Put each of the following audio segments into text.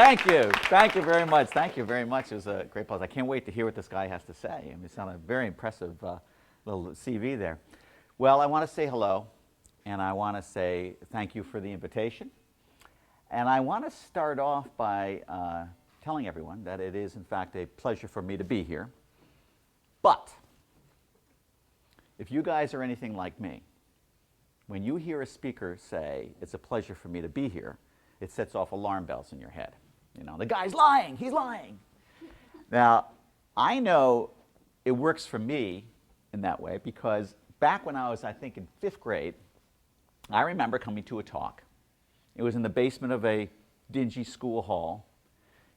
Thank you. Thank you very much. Thank you very much. It was a great pause. I can't wait to hear what this guy has to say. I mean, it sounded a very impressive little CV there. Well, I want to say hello, and I want to say thank you for the invitation. And I want to start off by telling everyone that it is, in fact, a pleasure for me to be here. But if you guys are anything like me, when you hear a speaker say, it's a pleasure for me to be here, it sets off alarm bells in your head. You know, the guy's lying, he's lying. Now, I know it works for me in that way because back when I was, I think, in 5th grade, I remember coming to a talk. It was in the basement of a dingy school hall.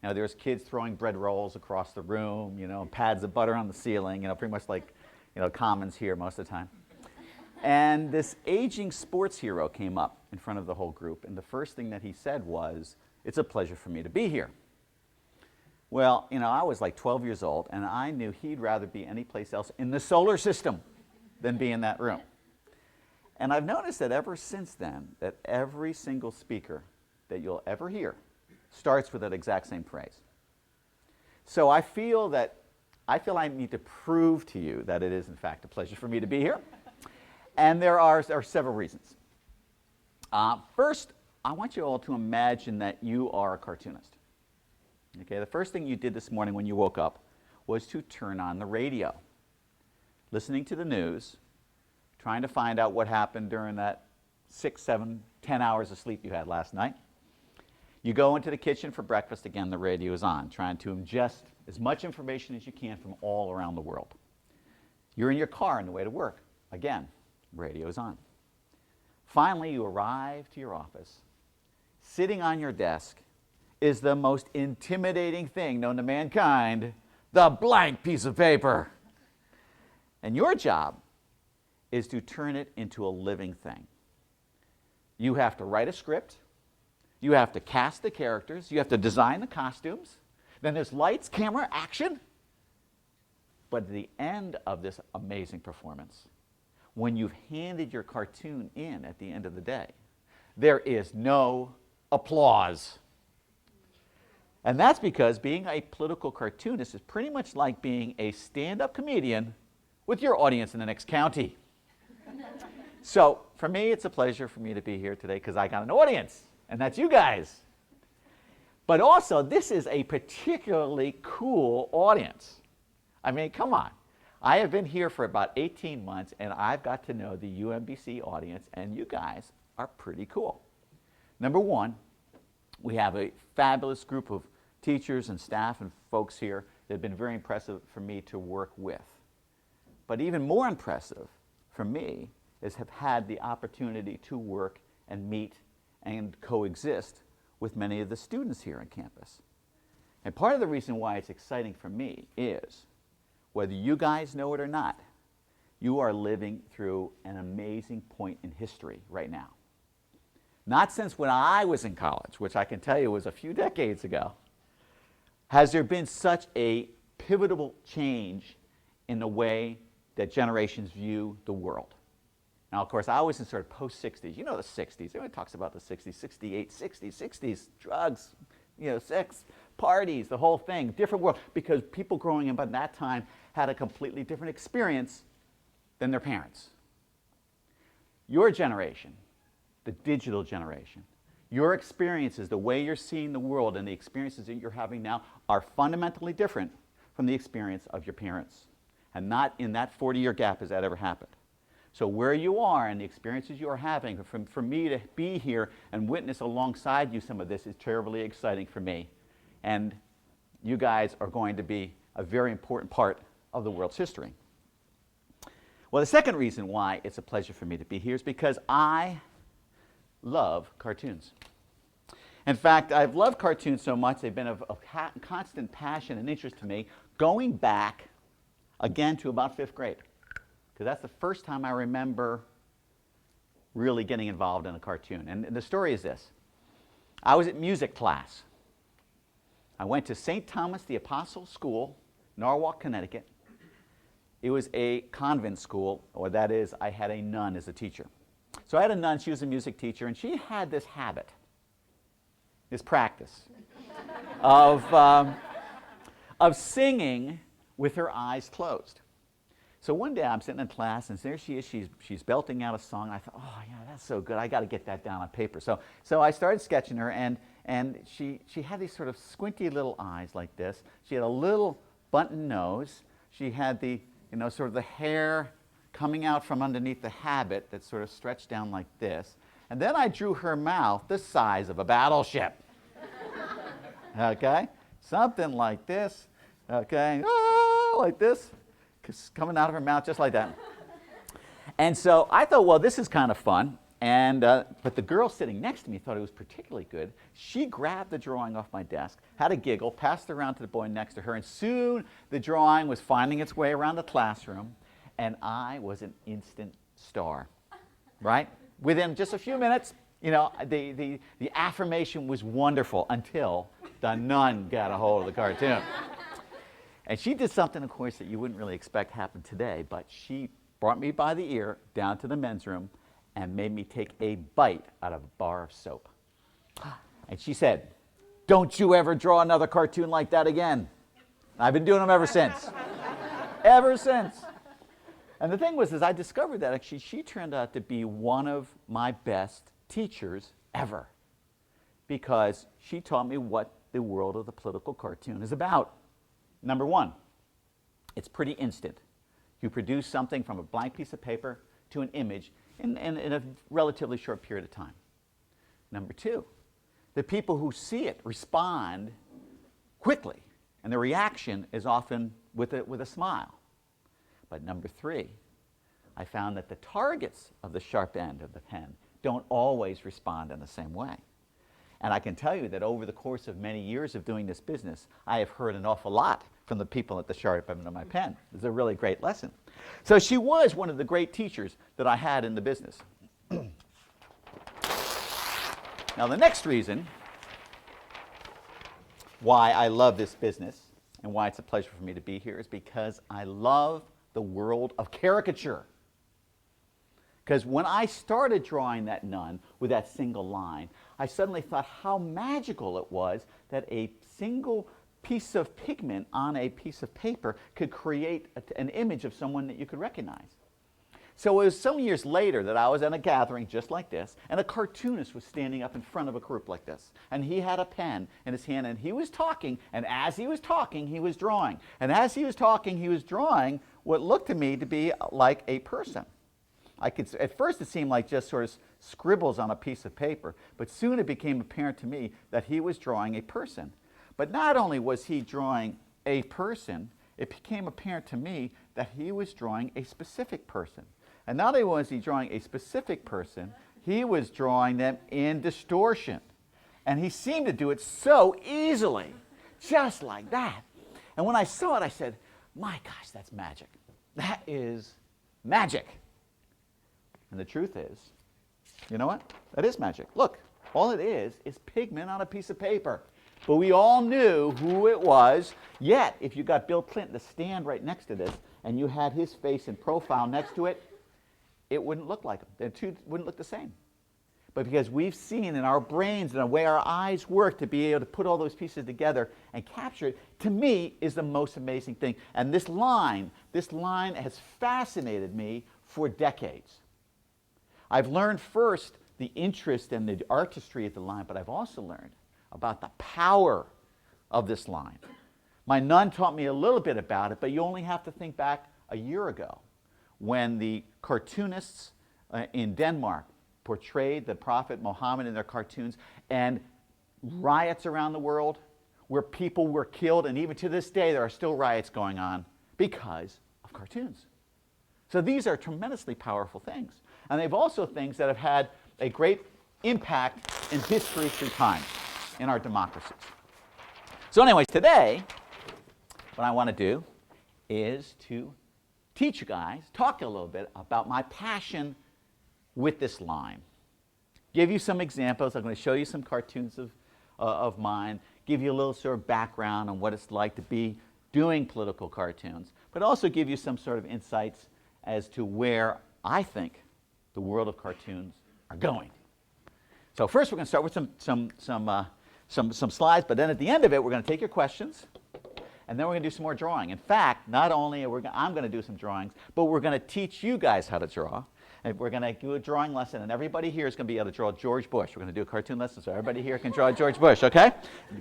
You know, there was kids throwing bread rolls across the room, you know, pads of butter on the ceiling, you know, pretty much like, you know, commons here most of the time. And this aging sports hero came up in front of the whole group, and the first thing that he said was, "It's a pleasure for me to be here." Well, you know, I was like 12 years old, and I knew he'd rather be anyplace else in the solar system than be in that room. And I've noticed that ever since then, that every single speaker that you'll ever hear starts with that exact same phrase. So I feel I need to prove to you that it is, in fact, a pleasure for me to be here. And there are several reasons. First, I want you all to imagine that you are a cartoonist. Okay, the first thing you did this morning when you woke up was to turn on the radio, listening to the news, trying to find out what happened during that 6, 7, 10 hours of sleep you had last night. You go into the kitchen for breakfast, again, the radio is on, trying to ingest as much information as you can from all around the world. You're in your car on the way to work, again, radio is on. Finally, you arrive to your office. Sitting on your desk is the most intimidating thing known to mankind, the blank piece of paper. And your job is to turn it into a living thing. You have to write a script. You have to cast the characters. You have to design the costumes. Then there's lights, camera, action. But at the end of this amazing performance, when you've handed your cartoon in at the end of the day, there is no applause. And that's because being a political cartoonist is pretty much like being a stand-up comedian with your audience in the next county. So for me, it's a pleasure for me to be here today because I got an audience, and that's you guys. But also, this is a particularly cool audience. I mean, come on. I have been here for about 18 months, and I've got to know the UMBC audience, and you guys are pretty cool. Number one, we have a fabulous group of teachers and staff and folks here that have been very impressive for me to work with. But even more impressive for me is have had the opportunity to work and meet and coexist with many of the students here on campus. And part of the reason why it's exciting for me is, whether you guys know it or not, you are living through an amazing point in history right now. Not since when I was in college, which I can tell you was a few decades ago, has there been such a pivotal change in the way that generations view the world. Now, of course, I was in sort of post-60s. You know the 60s. Everyone talks about the 60s, 68, 60s, 60s, drugs, you know, sex, parties, the whole thing, different world, because people growing up at that time had a completely different experience than their parents. Your generation, the digital generation, your experiences, the way you're seeing the world and the experiences that you're having now are fundamentally different from the experience of your parents. And not in that 40-year gap has that ever happened. So where you are and the experiences you are having, for me to be here and witness alongside you some of this is terribly exciting for me. And you guys are going to be a very important part of the world's history. Well, the second reason why it's a pleasure for me to be here is because I love cartoons. In fact, I've loved cartoons so much, they've been of constant passion and interest to me, going back again to about 5th grade. Because that's the first time I remember really getting involved in a cartoon. And the story is this. I was at music class. I went to St. Thomas the Apostle School, Norwalk, Connecticut. It was a convent school, or that is, I had a nun as a teacher. So I had a nun, she was a music teacher, and she had this habit, this practice. of singing with her eyes closed. So one day I'm sitting in class, and there she is. She's belting out a song. I thought, oh, yeah, that's so good. I got to get that down on paper. So I started sketching her, and she had these sort of squinty little eyes like this. She had a little button nose. She had the, sort of the hair coming out from underneath the habit that sort of stretched down like this. And then I drew her mouth the size of a battleship. Okay? Something like this. Okay? Like this. Coming out of her mouth just like that. And so I thought, well, this is kind of fun. And but the girl sitting next to me thought it was particularly good. She grabbed the drawing off my desk, had a giggle, passed it around to the boy next to her, and soon the drawing was finding its way around the classroom, and I was an instant star, right? Within just a few minutes, the affirmation was wonderful until the nun got a hold of the cartoon. And she did something, of course, that you wouldn't really expect happen today, but she brought me by the ear down to the men's room and made me take a bite out of a bar of soap. And she said, "Don't you ever draw another cartoon like that again." I've been doing them ever since. Ever since. And the thing was, as I discovered that, actually, she turned out to be one of my best teachers ever, because she taught me what the world of the political cartoon is about. Number one, it's pretty instant. You produce something from a blank piece of paper to an image in a relatively short period of time. Number two, the people who see it respond quickly, and the reaction is often with a smile. But number three, I found that the targets of the sharp end of the pen don't always respond in the same way. And I can tell you that over the course of many years of doing this business, I have heard an awful lot from the people at the sharp end of my pen. It's a really great lesson. So she was one of the great teachers that I had in the business. Now, the next reason why I love this business and why it's a pleasure for me to be here is because I love the world of caricature. Because when I started drawing that nun with that single line, I suddenly thought how magical it was that a single piece of pigment on a piece of paper could create an image of someone that you could recognize. So it was some years later that I was at a gathering just like this, and a cartoonist was standing up in front of a group like this. And he had a pen in his hand, and he was talking, and as he was talking, he was drawing. And as he was talking, he was drawing what looked to me to be like a person. At first it seemed like just sort of scribbles on a piece of paper, but soon it became apparent to me that he was drawing a person. But not only was he drawing a person, it became apparent to me that he was drawing a specific person. And not only was he drawing a specific person, he was drawing them in distortion. And he seemed to do it so easily, just like that. And when I saw it, I said, my gosh, that's magic. That is magic. And the truth is, you know what? That is magic. Look, all it is pigment on a piece of paper. But we all knew who it was. Yet, if you got Bill Clinton to stand right next to this, and you had his face in profile next to it, it wouldn't look like him. The two wouldn't look the same. But because we've seen in our brains and the way our eyes work to be able to put all those pieces together and capture it, to me, is the most amazing thing. And this line has fascinated me for decades. I've learned first the interest and the artistry of the line, but I've also learned about the power of this line. My nun taught me a little bit about it, but you only have to think back a year ago when the cartoonists in Denmark portrayed the Prophet Muhammad in their cartoons, and riots around the world where people were killed, and even to this day there are still riots going on because of cartoons. So these are tremendously powerful things. And they've also things that have had a great impact in history through time in our democracies. So anyways, today, what I want to do is to teach you guys, talk a little bit about my passion with this line. Give you some examples. I'm going to show you some cartoons of mine, give you a little sort of background on what it's like to be doing political cartoons, but also give you some sort of insights as to where I think the world of cartoons are going. So first we're going to start with some slides, but then at the end of it, we're going to take your questions, and then we're going to do some more drawing. In fact, not only I'm going to do some drawings, but we're going to teach you guys how to draw. And we're going to do a drawing lesson, and everybody here is going to be able to draw George Bush. We're going to do a cartoon lesson, so everybody here can draw George Bush, okay?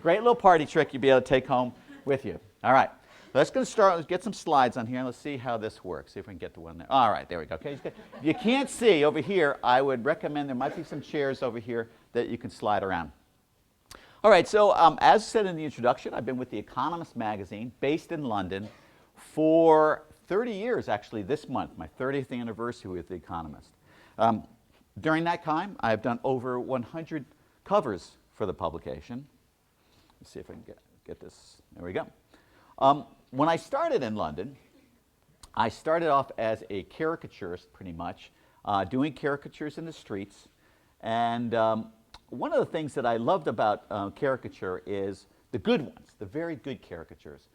Great little party trick you'll be able to take home with you. All right. Let's start. Let's get some slides on here, and let's see how this works. See if we can get the one there. All right, there we go. Okay. If you can't see over here, I would recommend there might be some chairs over here that you can slide around. All right, so as said in the introduction, I've been with The Economist magazine, based in London, for 30 years, actually, this month, my 30th anniversary with The Economist. During that time, I've done over 100 covers for the publication. Let's see if I can get this. There we go. When I started in London, I started off as a caricaturist, pretty much, doing caricatures in the streets. And one of the things that I loved about caricature is the good ones, the very good caricatures,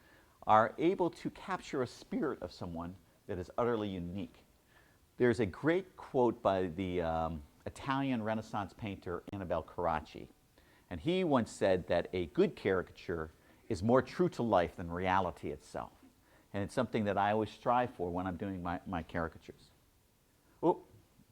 are able to capture a spirit of someone that is utterly unique. There's a great quote by the Italian Renaissance painter Annibale Carracci. And he once said that a good caricature is more true to life than reality itself. And it's something that I always strive for when I'm doing my caricatures. Oh,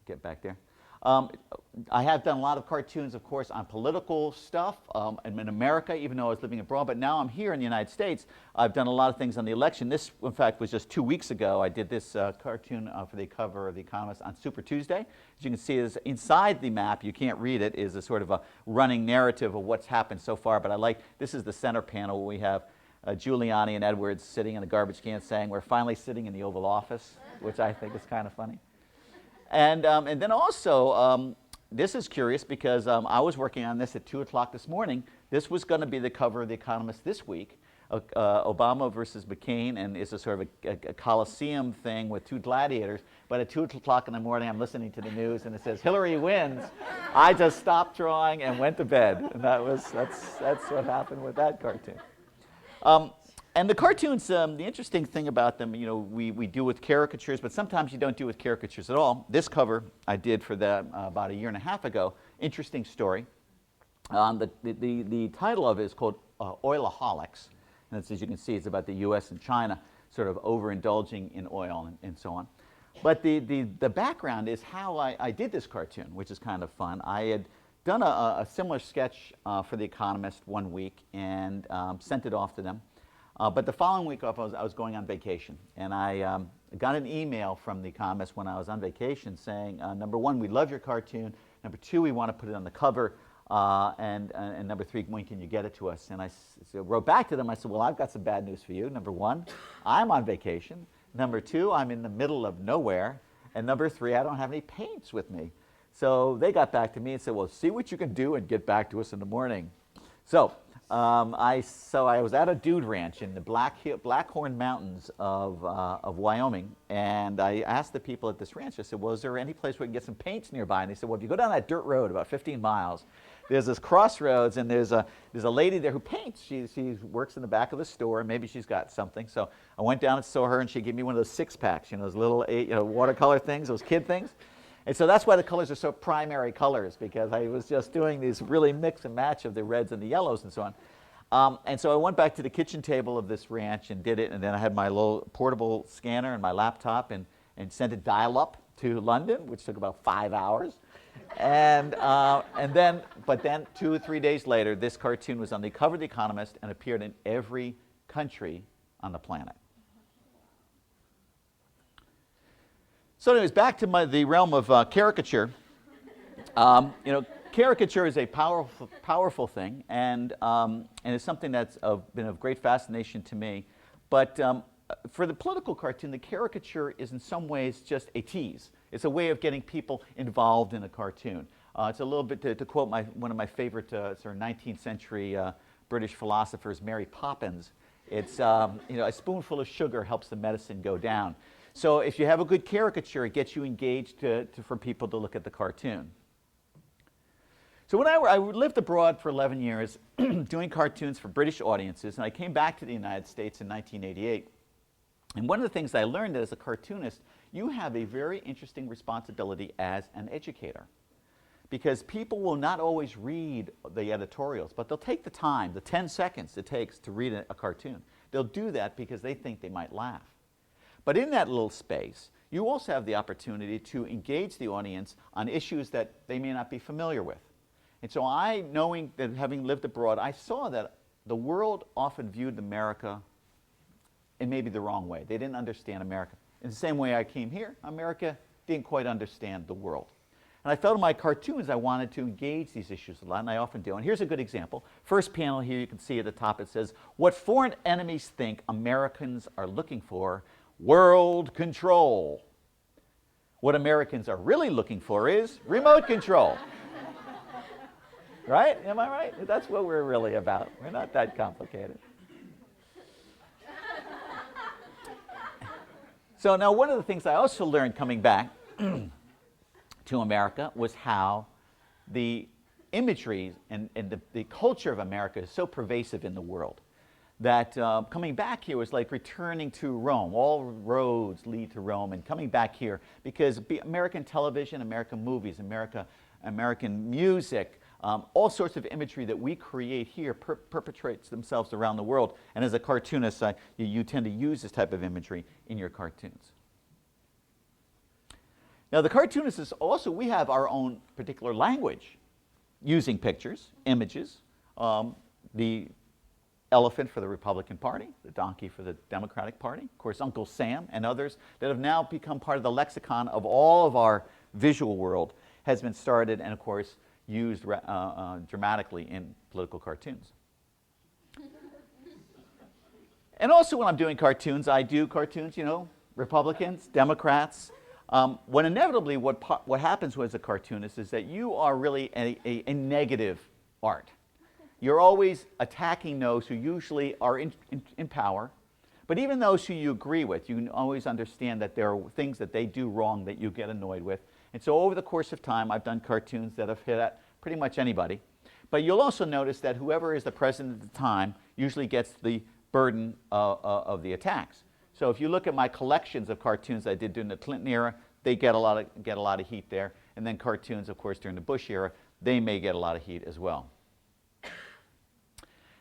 get back there. I have done a lot of cartoons, of course, on political stuff. I'm in America, even though I was living abroad, but now I'm here in the United States. I've done a lot of things on the election. This, in fact, was just 2 weeks ago. I did this cartoon for the cover of The Economist on Super Tuesday. As you can see, is inside the map, you can't read it, is a sort of a running narrative of what's happened so far. But this is the center panel where we have Giuliani and Edwards sitting in a garbage can saying, "We're finally sitting in the Oval Office," which I think is kind of funny. And then also, this is curious because I was working on this at 2 o'clock this morning. This was going to be the cover of The Economist this week, Obama versus McCain, and it's a sort of a Coliseum thing with 2 gladiators. But at 2 o'clock in the morning, I'm listening to the news, and it says, "Hillary wins." I just stopped drawing and went to bed. And that's what happened with that cartoon. And the cartoons, the interesting thing about them, we do with caricatures, but sometimes you don't do with caricatures at all. This cover I did for them about 1.5 years ago. Interesting story. The title of it is called Oilaholics. And it's, as you can see, it's about the U.S. and China sort of overindulging in oil and so on. But the background is how I did this cartoon, which is kind of fun. I had done a similar sketch for The Economist one week and sent it off to them. But the following week off, I was going on vacation, and I got an email from The Economist when I was on vacation saying, number 1, we love your cartoon. Number 2, we want to put it on the cover. And number 3, when can you get it to us? And I wrote back to them. I said, well, I've got some bad news for you. Number 1, I'm on vacation. Number 2, I'm in the middle of nowhere. And number 3, I don't have any paints with me. So they got back to me and said, well, see what you can do and get back to us in the morning. So I was at a dude ranch in the Blackhorn Mountains of Wyoming, and I asked the people at this ranch, I said, well, is there any place where we can get some paints nearby? And they said, well, if you go down that dirt road about 15 miles, there's this crossroads, and there's a lady there who paints. She works in the back of the store, and maybe she's got something. So I went down and saw her, and she gave me one of those 6-packs, those little watercolor things, those kid things. And so that's why the colors are so primary colors, because I was just doing these really mix and match of the reds and the yellows and so on. And so I went back to the kitchen table of this ranch and did it, and then I had my little portable scanner and my laptop and sent it dial-up to London, which took about 5 hours. But then 2 or 3 days later, this cartoon was on the cover of The Economist and appeared in every country on the planet. So anyways, back to the realm of caricature. Caricature is a powerful thing, and it's something that's been of great fascination to me. But for the political cartoon, the caricature is in some ways just a tease. It's a way of getting people involved in a cartoon. It's a little bit, to quote one of my favorite sort of 19th century British philosophers, Mary Poppins, it's, a spoonful of sugar helps the medicine go down. So if you have a good caricature, it gets you engaged for people to look at the cartoon. So when I lived abroad for 11 years doing cartoons for British audiences, and I came back to the United States in 1988. And one of the things I learned as a cartoonist, you have a very interesting responsibility as an educator. because people will not always read the editorials, but they'll take the time, the 10 seconds it takes to read a cartoon. They'll do that because they think they might laugh. But in that little space, you also have the opportunity to engage the audience on issues that they may not be familiar with. And so I, knowing that having lived abroad, I saw that the world often viewed America in maybe the wrong way. They didn't understand America. In the same way I came here, America didn't quite understand the world. And I felt in my cartoons I wanted to engage these issues a lot, and I often do. And here's a good example. First panel here, you can see at the top it says, "What foreign enemies think Americans are looking for, world control. What Americans are really looking for is remote control." Right? Am I right? That's what we're really about. We're not that complicated. So now one of the things I also learned coming back to America was how the imagery and the culture of America is so pervasive in the world that coming back here was like returning to Rome. All roads lead to Rome, and coming back here because American television, American movies, American music, all sorts of imagery that we create here perpetrates themselves around the world. And as a cartoonist, you tend to use this type of imagery in your cartoons. Now, the cartoonists is also, we have our own particular language using pictures, images, the elephant for the Republican Party, the donkey for the Democratic Party, of course, Uncle Sam and others that have now become part of the lexicon of all of our visual world has been started and, of course, used dramatically in political cartoons. And also when I'm doing cartoons, I do cartoons, you know, Republicans, Democrats. When inevitably what happens as a cartoonist is that you are really a negative art. You're always attacking those who usually are in power, but even those who you agree with, you can always understand that there are things that they do wrong that you get annoyed with. And so over the course of time, I've done cartoons that have hit at pretty much anybody. But you'll also notice that whoever is the president at the time usually gets the burden of the attacks. So if you look at my collections of cartoons I did during the Clinton era, they get a lot of heat there. And then cartoons, of course, during the Bush era, they may get a lot of heat as well.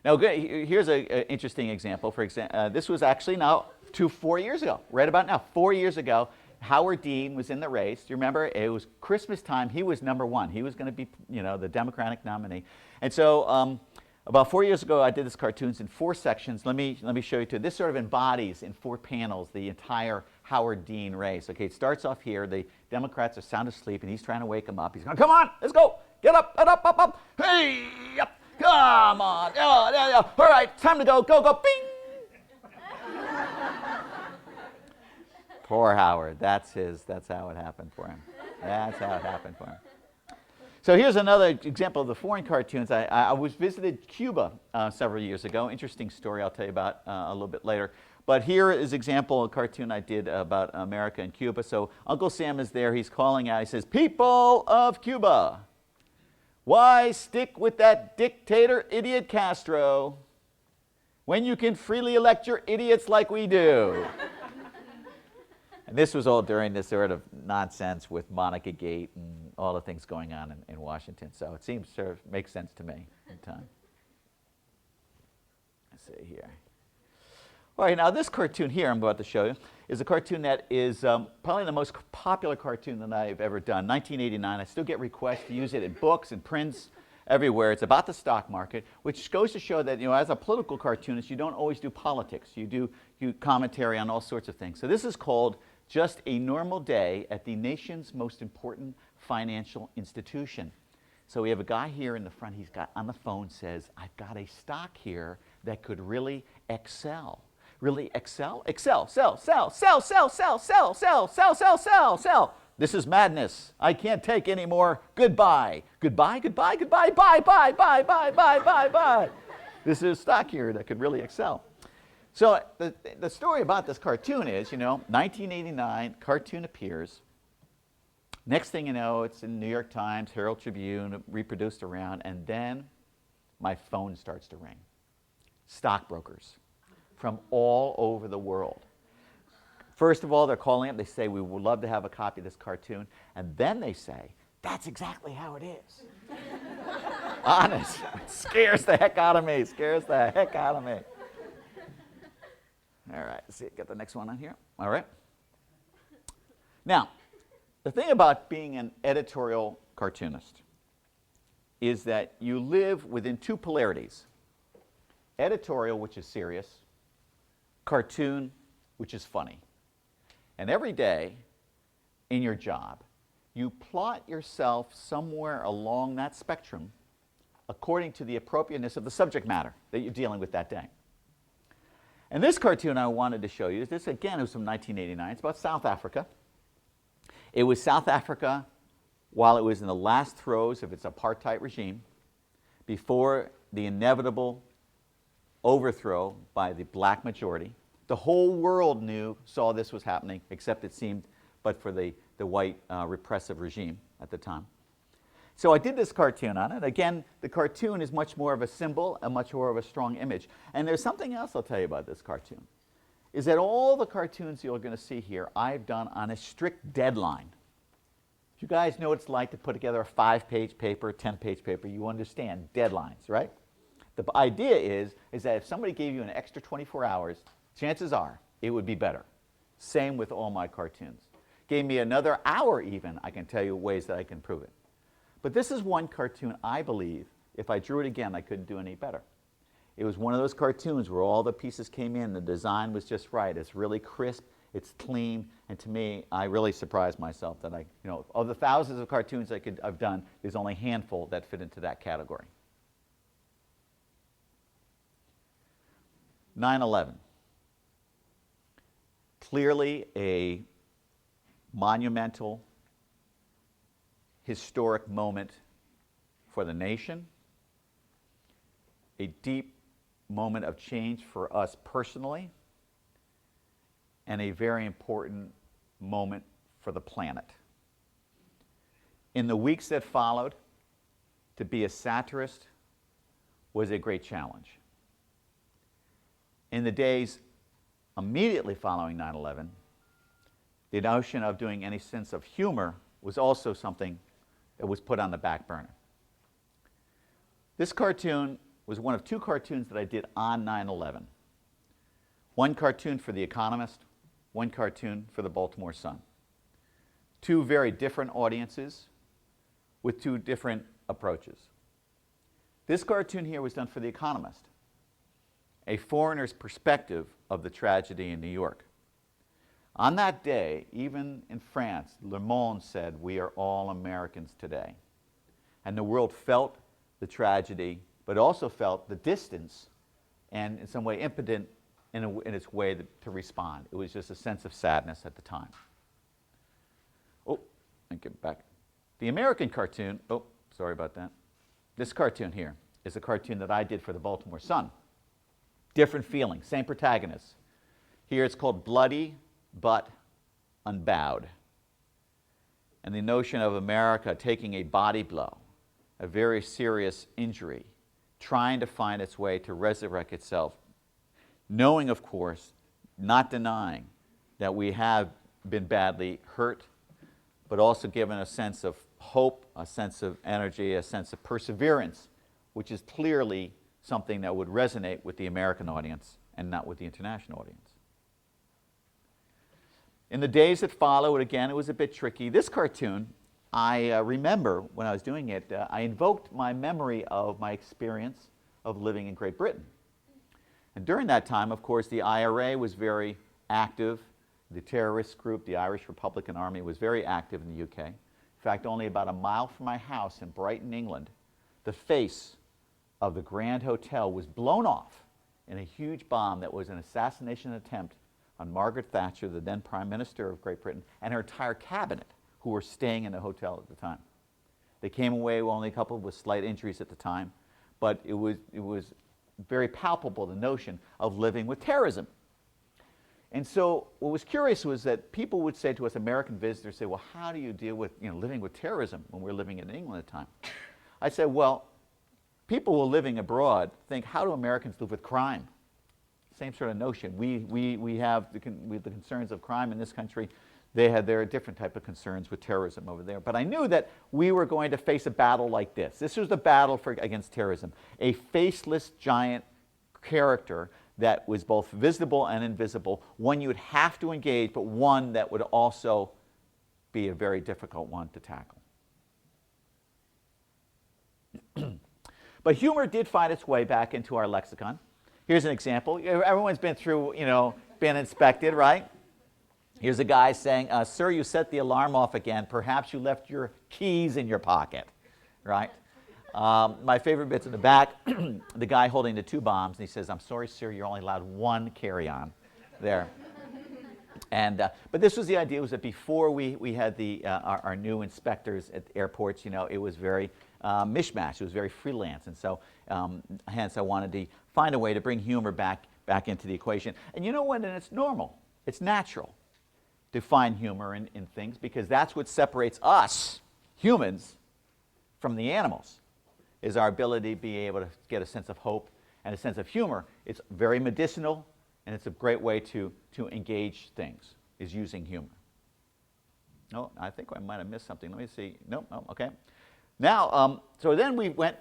Now, here's an interesting example. For example, this was actually now 4 years ago, right about now, 4 years ago. Howard Dean was in the race. Do you remember? It was Christmas time. He was #1. He was going to be, you know, the Democratic nominee. And so about 4 years ago, I did this cartoons in 4 sections. Let me show you two. This sort of embodies in 4 panels the entire Howard Dean race. Okay, it starts off here. The Democrats are sound asleep, and he's trying to wake them up. He's going, "Come on, let's go. Get up, up. Hey, up. Come on. Yeah. All right, time to go. Go. Bing." Poor Howard. That's how it happened for him. That's how it happened for him. So here's another example of the foreign cartoons. I visited Cuba several years ago. Interesting story I'll tell you about a little bit later. But here is an example of a cartoon I did about America and Cuba. So Uncle Sam is there. He's calling out. He says, "People of Cuba, why stick with that dictator idiot Castro when you can freely elect your idiots like we do?" And this was all during this sort of nonsense with Monica Gate and all the things going on in Washington. So it seems to make sense to me in time. Let's see here. All right, now this cartoon here I'm about to show you is a cartoon that is probably the most popular cartoon that I've ever done. 1989. I still get requests to use it in books and prints everywhere. It's about the stock market, which goes to show that, you know, as a political cartoonist, you don't always do politics. You do commentary on all sorts of things. So this is called Just a Normal Day at the Nation's Most Important Financial Institution. So we have a guy here in the front. He's got on the phone, says, "I've got a stock here that could really excel." Really excel? Excel, sell. This is madness. I can't take any more. Goodbye. Goodbye. Bye. This is stock here that could really excel. So the story about this cartoon is, you know, 1989, cartoon appears. Next thing you know, it's in New York Times, Herald Tribune, reproduced around, and then my phone starts to ring. Stockbrokers from all over the world. First of all, they're calling up. They say, "We would love to have a copy of this cartoon." And then they say, That's exactly how it is. Honest. It scares the heck out of me. Scares the heck out of me. All right, let's see, get the next one on here. All right. Now, the thing about being an editorial cartoonist is that you live within two polarities. Editorial, which is serious, cartoon, which is funny. And every day in your job, you plot yourself somewhere along that spectrum according to the appropriateness of the subject matter that you're dealing with that day. And this cartoon I wanted to show you is this, again, it was from 1989. It's about South Africa. It was South Africa while it was in the last throes of its apartheid regime, before the inevitable overthrow by the black majority. The whole world saw this was happening, except it seemed, but for the white repressive regime at the time. So I did this cartoon on it. Again, the cartoon is much more of a symbol, and much more of a strong image. And there's something else I'll tell you about this cartoon, is that all the cartoons you're going to see here, I've done on a strict deadline. You guys know what it's like to put together a 5-page paper, 10-page paper. You understand deadlines, right? The idea is that if somebody gave you an extra 24 hours, chances are it would be better. Same with all my cartoons. Gave me another hour even, I can tell you ways that I can prove it. But this is one cartoon I believe, if I drew it again, I couldn't do any better. It was one of those cartoons where all the pieces came in, the design was just right. It's really crisp, it's clean, and to me, I really surprised myself that of the thousands of cartoons I've done, there's only a handful that fit into that category. 9/11. Clearly a monumental, historic moment for the nation, a deep moment of change for us personally, and a very important moment for the planet. In the weeks that followed, to be a satirist was a great challenge. In the days immediately following 9/11, the notion of doing any sense of humor was also something that was put on the back burner. This cartoon was one of two cartoons that I did on 9/11. One cartoon for The Economist, one cartoon for the Baltimore Sun. Two very different audiences with two different approaches. This cartoon here was done for The Economist, a foreigner's perspective of the tragedy in New York. On that day, even in France, Le Monde said, "We are all Americans today." And the world felt the tragedy, but also felt the distance and in some way impotent in its way to respond. It was just a sense of sadness at the time. Oh, let me get back. The American cartoon, oh, sorry about that. This cartoon here is a cartoon that I did for the Baltimore Sun. Different feeling, same protagonist. Here it's called Bloody But Unbowed. And the notion of America taking a body blow, a very serious injury, trying to find its way to resurrect itself, knowing, of course, not denying that we have been badly hurt, but also given a sense of hope, a sense of energy, a sense of perseverance, which is clearly something that would resonate with the American audience and not with the international audience. In the days that followed, again, it was a bit tricky. This cartoon, I remember when I was doing it, I invoked my memory of my experience of living in Great Britain. And during that time, of course, the IRA was very active. The terrorist group, the Irish Republican Army, was very active in the UK. In fact, only about a mile from my house in Brighton, England, the face of the Grand Hotel was blown off in a huge bomb that was an assassination attempt on Margaret Thatcher, the then Prime Minister of Great Britain, and her entire cabinet, who were staying in the hotel at the time. They came away only a couple with slight injuries at the time, but it was very palpable, the notion of living with terrorism. And so what was curious was that people would say to us, American visitors, say, well, how do you deal with living with terrorism when we're living in England at the time? I said, well, people who are living abroad think, how do Americans live with crime? Same sort of notion. We have the concerns of crime in this country. There are different type of concerns with terrorism over there. But I knew that we were going to face a battle like this. This was the battle against terrorism. A faceless giant character that was both visible and invisible, one you would have to engage, but one that would also be a very difficult one to tackle. But humor did find its way back into our lexicon. Here's an example. Everyone's been through, been inspected, right? Here's a guy saying, sir, you set the alarm off again. Perhaps you left your keys in your pocket, right? My favorite bit's in the back, the guy holding the 2 bombs, and he says, I'm sorry, sir, you're only allowed 1 carry-on there. And, but this was the idea, was that before we had our new inspectors at the airports, it was very mishmash, it was very freelance, and so hence I wanted to find a way to bring humor back into the equation. And you know what, and it's normal, it's natural to find humor in things, because that's what separates us, humans, from the animals, is our ability to be able to get a sense of hope and a sense of humor. It's very medicinal, and it's a great way to engage things, is using humor. No, I think I might have missed something. Let me see. Nope, oh, okay. Now, so then we went,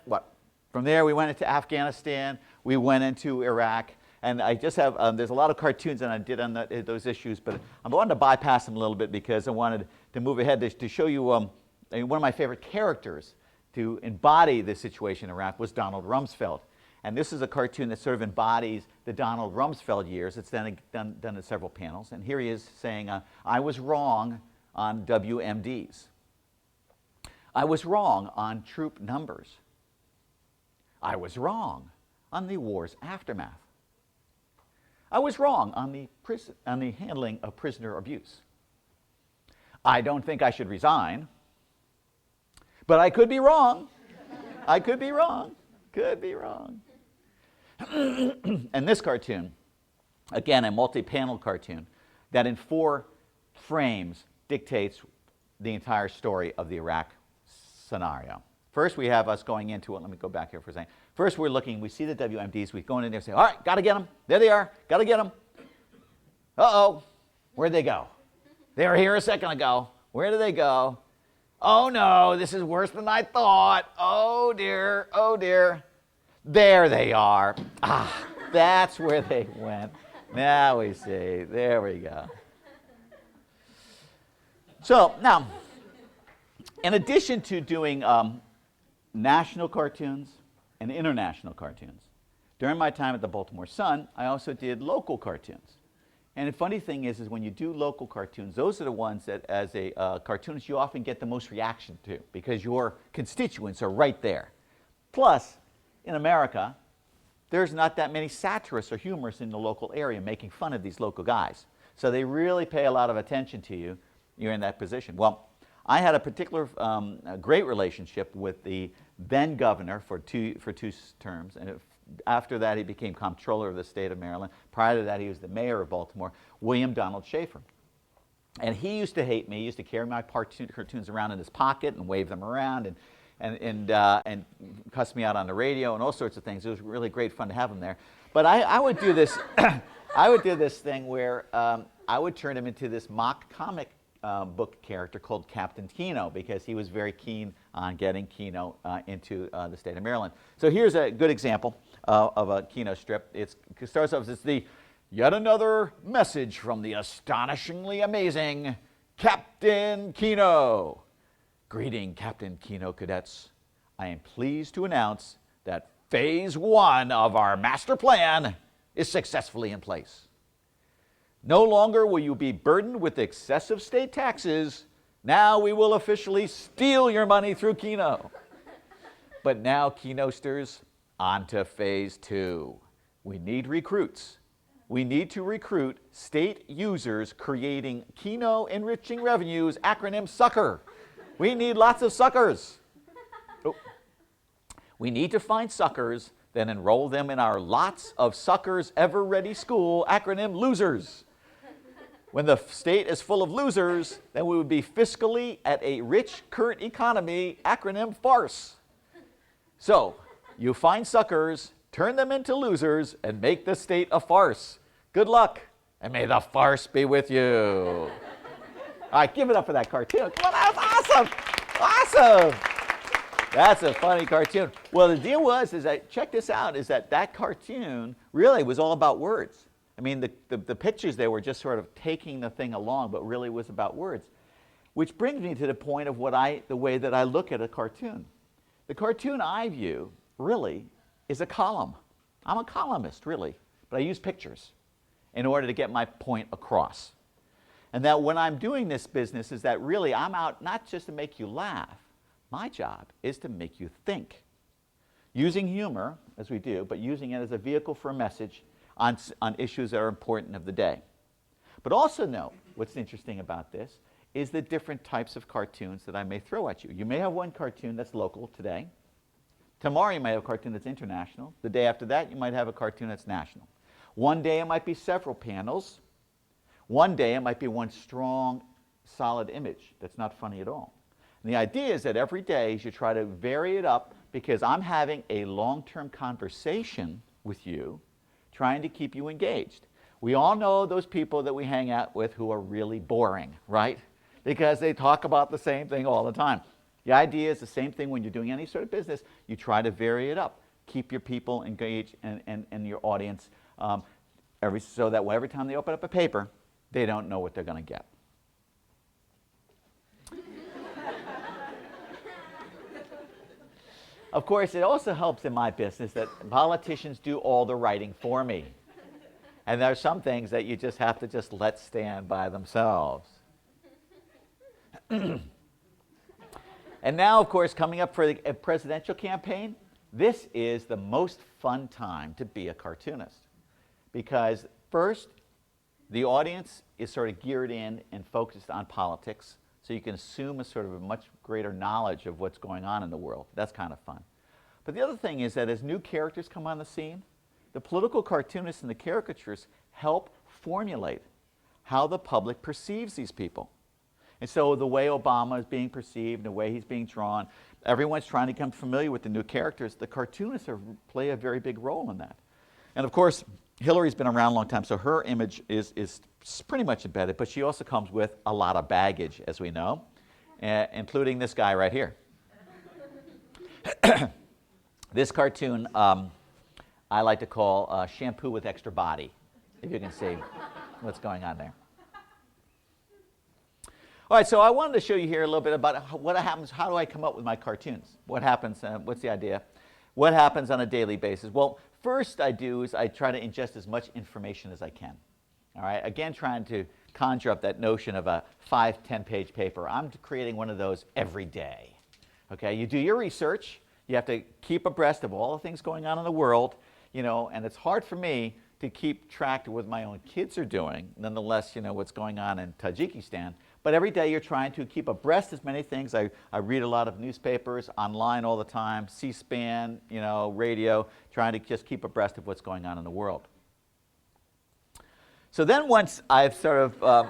from there we went into Afghanistan, we went into Iraq, and I just have, there's a lot of cartoons that I did on those issues, but I wanted to bypass them a little bit because I wanted to move ahead to show you one of my favorite characters to embody this situation in Iraq was Donald Rumsfeld. And this is a cartoon that sort of embodies the Donald Rumsfeld years. It's done in several panels. And here he is saying, I was wrong on WMDs. I was wrong on troop numbers. I was wrong on the war's aftermath. I was wrong on the handling of prisoner abuse. I don't think I should resign, but I could be wrong. I could be wrong. Could be wrong. And this cartoon, again, a multi-panel cartoon that in 4 frames dictates the entire story of the Iraq scenario. First, we have us going into it. Let me go back here for a second. First, we're looking, we see the WMDs. We go in there and say, all right, got to get them. There they are. Got to get them. Uh-oh. Where'd they go? They were here a second ago. Where did they go? Oh, no, this is worse than I thought. Oh, dear. Oh, dear. There they are. Ah, that's where they went. Now we see. There we go. So, now, in addition to doing national cartoons and international cartoons, during my time at the Baltimore Sun, I also did local cartoons. And the funny thing is when you do local cartoons, those are the ones that, as a cartoonist, you often get the most reaction to, because your constituents are right there. Plus, in America, there's not that many satirists or humorists in the local area making fun of these local guys. So they really pay a lot of attention to you. You're in that position. Well, I had a particular great relationship with the then governor for two terms, and after that he became comptroller of the state of Maryland. Prior to that he was the mayor of Baltimore, William Donald Schaefer. And he used to hate me. He used to carry my cartoons around in his pocket and wave them around and cuss me out on the radio and all sorts of things. It was really great fun to have him there. But I would do this, I would do this thing where I would turn him into this mock comic book character called Captain Keno, because he was very keen on getting Keno into the state of Maryland. So here's a good example of a Keno strip. It starts off as the yet another message from the astonishingly amazing Captain Keno. Greeting, Captain Keno cadets. I am pleased to announce that phase 1 of our master plan is successfully in place. No longer will you be burdened with excessive state taxes. Now we will officially steal your money through Keno. But now, Kenosters, on to phase 2. We need recruits. We need to recruit state users creating Keno enriching revenues, acronym SUCKER. We need lots of suckers. Oh. We need to find suckers, then enroll them in our Lots of Suckers Ever Ready School, acronym LOSERS. When the state is full of losers, then we would be fiscally at a rich current economy, acronym FARCE. So, you find suckers, turn them into losers, and make the state a farce. Good luck, and may the farce be with you. right, give it up for that cartoon. Come on, that was awesome. Awesome. That's a funny cartoon. Well, the deal was, is that, check this out, is that that cartoon really was all about words. I mean, the pictures there were just sort of taking the thing along, but really was about words. Which brings me to the point of the way that I look at a cartoon. The cartoon I view, really, is a column. I'm a columnist, really, but I use pictures in order to get my point across. And that when I'm doing this business is that really I'm out not just to make you laugh. My job is to make you think. Using humor, as we do, but using it as a vehicle for a message on issues that are important of the day. But also note, what's interesting about this is the different types of cartoons that I may throw at you. You may have one cartoon that's local today. Tomorrow you might have a cartoon that's international. The day after that you might have a cartoon that's national. One day it might be several panels. One day it might be one strong, solid image that's not funny at all. And the idea is that every day you should try to vary it up because I'm having a long-term conversation with you, trying to keep you engaged. We all know those people that we hang out with who are really boring, right? Because they talk about the same thing all the time. The idea is the same thing when you're doing any sort of business. You try to vary it up. Keep your people engaged and your audience so that every time they open up a paper, they don't know what they're going to get. Of course, it also helps in my business that politicians do all the writing for me. And there are some things that you just have to just let stand by themselves. And now, of course, coming up for the presidential campaign, this is the most fun time to be a cartoonist. Because first, the audience is sort of geared in and focused on politics, so you can assume a sort of a much greater knowledge of what's going on in the world. That's kind of fun. But the other thing is that as new characters come on the scene, the political cartoonists and the caricaturists help formulate how the public perceives these people. And so the way Obama is being perceived, the way he's being drawn, everyone's trying to become familiar with the new characters. The cartoonists play a very big role in that. And of course, Hillary's been around a long time, so her image is pretty much embedded, but she also comes with a lot of baggage, as we know, including this guy right here. This cartoon I like to call Shampoo with Extra Body, if you can see what's going on there. All right, so I wanted to show you here a little bit about what happens, how do I come up with my cartoons? What happens, what's the idea? What happens on a daily basis? Well, first I do is I try to ingest as much information as I can. All right, again, trying to conjure up that notion of a 5-10-page paper. I'm creating one of those every day. Okay, you do your research. You have to keep abreast of all the things going on in the world, you know, and it's hard for me to keep track of what my own kids are doing, nonetheless, you know, what's going on in Tajikistan. But every day you're trying to keep abreast as many things. I read a lot of newspapers, online all the time, C-SPAN, you know, radio, trying to just keep abreast of what's going on in the world. So then once I've sort of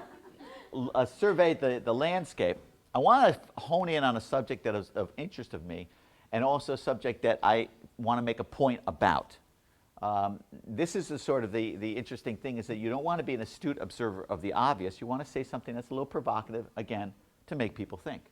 surveyed the landscape, I want to hone in on a subject that is of interest of me and also a subject that I want to make a point about. This is the sort of the interesting thing is that you don't want to be an astute observer of the obvious. You want to say something that's a little provocative, again, to make people think.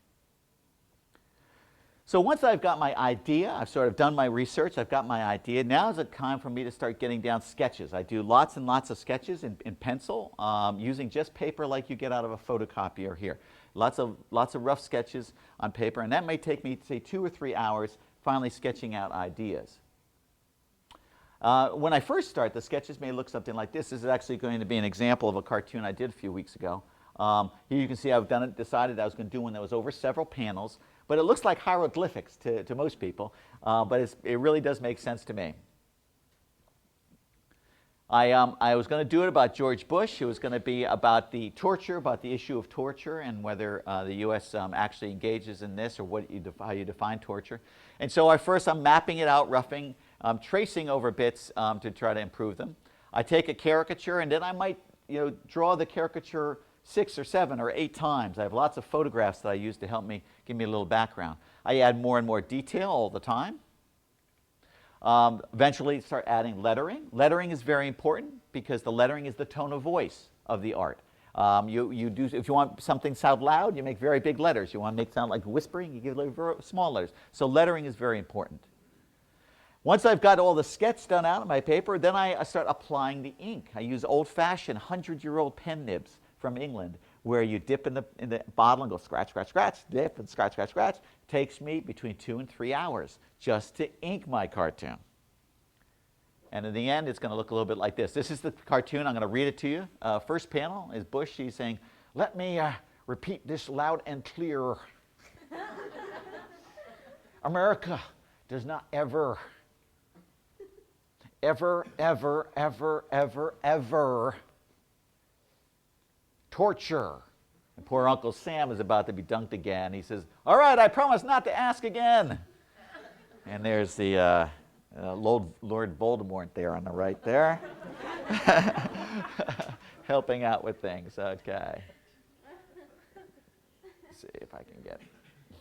So once I've got my idea, I've sort of done my research, I've got my idea, now is the time for me to start getting down sketches. I do lots and lots of sketches in pencil, using just paper like you get out of a photocopier here. Lots of rough sketches on paper, and that may take me, say, 2 or 3 hours finally sketching out ideas. When I first start, the sketches may look something like this. This is actually going to be an example of a cartoon I did a few weeks ago. Here you can see I've decided I was going to do one that was over several panels, but it looks like hieroglyphics to most people, but it really does make sense to me. I was going to do it about George Bush. It was going to be about the torture, about the issue of torture and whether the U.S. Actually engages in this or how you define torture. And so I'm mapping it out, roughing, tracing over bits to try to improve them. I take a caricature and then I might draw the caricature 6 or 7 or 8 times. I have lots of photographs that I use to help me give me a little background. I add more and more detail all the time. Eventually start adding lettering. Lettering is very important because the lettering is the tone of voice of the art. You do, if you want something to sound loud, you make very big letters. You want to make it sound like whispering, you give very small letters. So lettering is very important. Once I've got all the sketch done out of my paper, then I start applying the ink. I use old-fashioned 100-year-old pen nibs from England, where you dip in the bottle and go scratch, scratch, scratch, dip and scratch, scratch, scratch. Takes me between 2 and 3 hours just to ink my cartoon. And in the end, it's going to look a little bit like this. This is the cartoon. I'm going to read it to you. First panel is Bush. She's saying, "Let me repeat this loud and clear. America does not ever, ever, ever, ever, ever, ever torture." And poor Uncle Sam is about to be dunked again. He says, "All right, I promise not to ask again." And there's the Lord Voldemort there on the right there, helping out with things. Okay. Let's see if I can get it.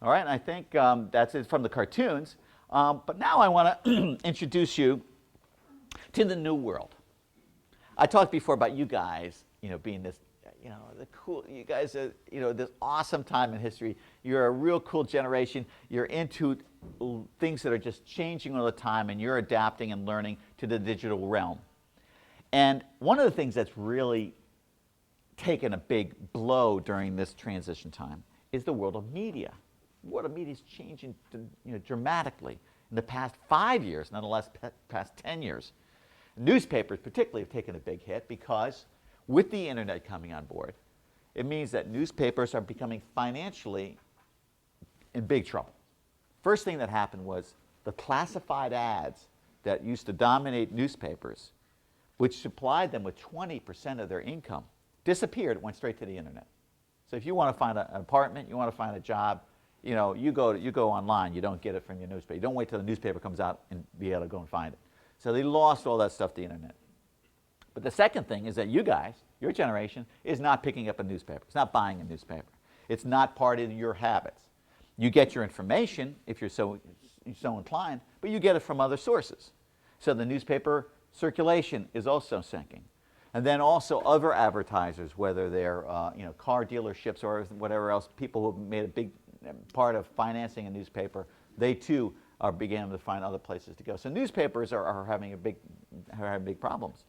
All right, and I think that's it from the cartoons. But now I want to introduce you to the new world. I talked before about you guys, being this, the cool, you guys are, this awesome time in history. You're a real cool generation. You're into things that are just changing all the time, and you're adapting and learning to the digital realm. And one of the things that's really taken a big blow during this transition time is the world of media. The world of media is changing dramatically in the past 5 years, nonetheless, past 10 years. Newspapers particularly have taken a big hit because with the internet coming on board, it means that newspapers are becoming financially in big trouble. First thing that happened was the classified ads that used to dominate newspapers, which supplied them with 20% of their income, disappeared, went straight to the internet. So if you want to find an apartment, you want to find a job, you go online. You don't get it from your newspaper. You don't wait till the newspaper comes out and be able to go and find it. So they lost all that stuff to the internet. But the second thing is that you guys, your generation, is not picking up a newspaper. It's not buying a newspaper. It's not part of your habits. You get your information if you're so inclined, but you get it from other sources. So the newspaper circulation is also sinking. And then also other advertisers, whether they're car dealerships or whatever else, people who have made a big part of financing a newspaper, they too are beginning to find other places to go. So newspapers are having big problems.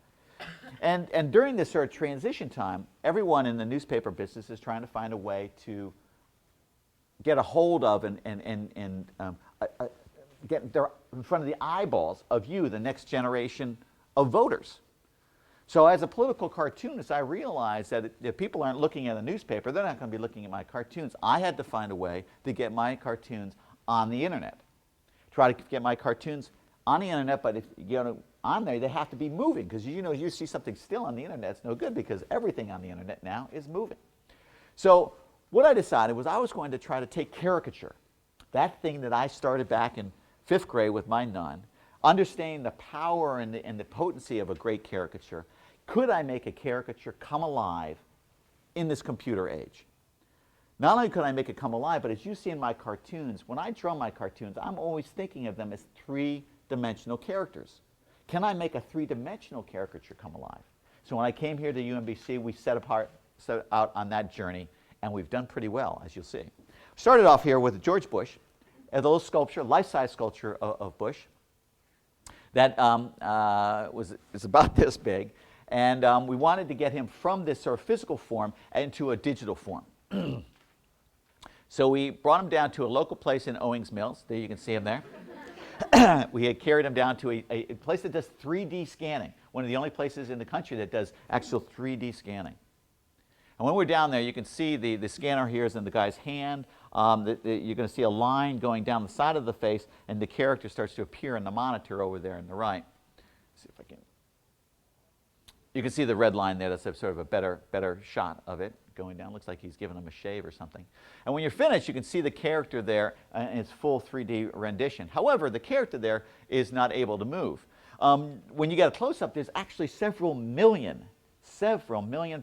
And during this sort of transition time, everyone in the newspaper business is trying to find a way to get a hold of and get in front of the eyeballs of you, the next generation of voters. So as a political cartoonist, I realized that if people aren't looking at a newspaper, they're not going to be looking at my cartoons. I had to find a way to get my cartoons on the internet. Try to get my cartoons on the internet, but if on there, they have to be moving, because you see something still on the internet, it's no good, because everything on the internet now is moving. So what I decided was I was going to try to take caricature, that thing that I started back in 5th grade with my nun, understanding the power and the potency of a great caricature. Could I make a caricature come alive in this computer age? Not only could I make it come alive, but as you see in my cartoons, when I draw my cartoons, I'm always thinking of them as three-dimensional characters. Can I make a three-dimensional caricature come alive? So when I came here to UMBC, we set out on that journey, and we've done pretty well, as you'll see. Started off here with George Bush, a little sculpture, life-size sculpture of Bush that is about this big, and we wanted to get him from this sort of physical form into a digital form. So we brought him down to a local place in Owings Mills. There you can see him there. We had carried him down to a place that does 3D scanning, one of the only places in the country that does actual 3D scanning. And when we're down there, you can see the scanner here is in the guy's hand. You're going to see a line going down the side of the face, and the character starts to appear in the monitor over there on the right. Let's see if I can. You can see the red line there. That's sort of a better shot of it going down. Looks like he's giving him a shave or something. And when you're finished, you can see the character there in its full 3D rendition. However, the character there is not able to move. When you get a close-up, there's actually several million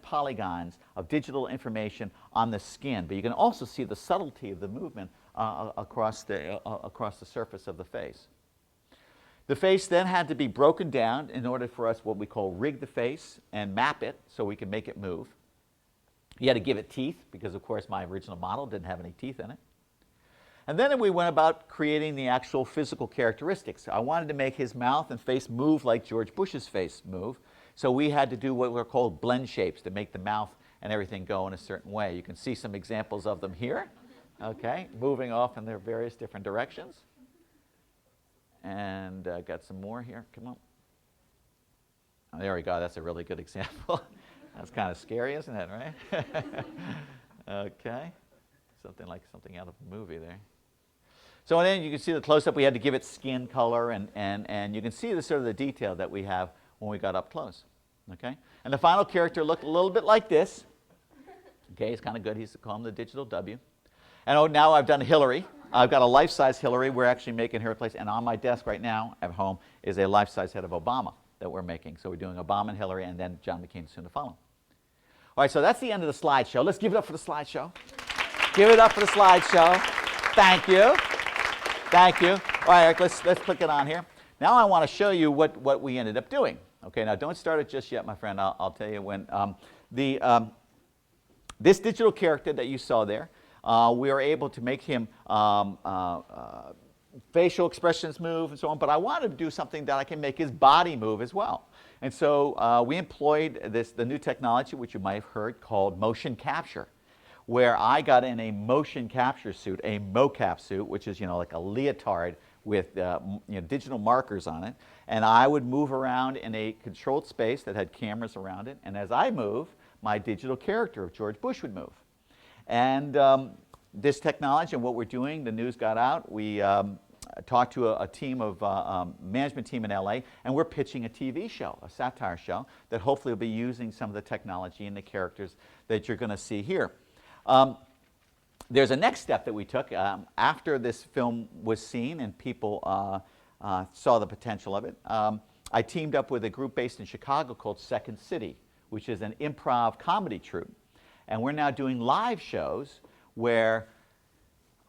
polygons of digital information on the skin. But you can also see the subtlety of the movement across the surface of the face. The face then had to be broken down in order for us what we call rig the face and map it so we can make it move. You had to give it teeth because, of course, my original model didn't have any teeth in it. And then we went about creating the actual physical characteristics. I wanted to make his mouth and face move like George Bush's face move. So we had to do what were called blend shapes to make the mouth and everything go in a certain way. You can see some examples of them here, okay, moving off in their various different directions. And got some more here. Come on. Oh, there we go. That's a really good example. That's kind of scary, isn't it, right? Okay. Something out of a movie there. So then you can see the close-up. We had to give it skin color, and you can see the sort of the detail that we have when we got up close. Okay? And the final character looked a little bit like this. Okay, it's kind of good. He's call him the digital W. And now I've done Hillary. I've got a life-size Hillary. We're actually making her place. And on my desk right now at home is a life-size head of Obama that we're making. So we're doing Obama and Hillary, and then John McCain soon to follow. All right, so that's the end of the slideshow. Let's give it up for the slideshow. Give it up for the slideshow. Thank you. Thank you. All right, Eric, let's click it on here. Now I want to show you what we ended up doing. Okay, now don't start it just yet, my friend. I'll tell you when. This digital character that you saw there, we were able to make him facial expressions move and so on, but I wanted to do something that I can make his body move as well. And so we employed the new technology, which you might have heard, called motion capture, where I got in a motion capture suit, a mocap suit, which is, like a leotard with digital markers on it, and I would move around in a controlled space that had cameras around it, and as I move, my digital character of George Bush would move. And this technology and what we're doing, the news got out. We talked to a team of management team in LA, and we're pitching a TV show, a satire show, that hopefully will be using some of the technology and the characters that you're going to see here. There's a next step that we took after this film was seen and people saw the potential of it. I teamed up with a group based in Chicago called Second City, which is an improv comedy troupe. And we're now doing live shows where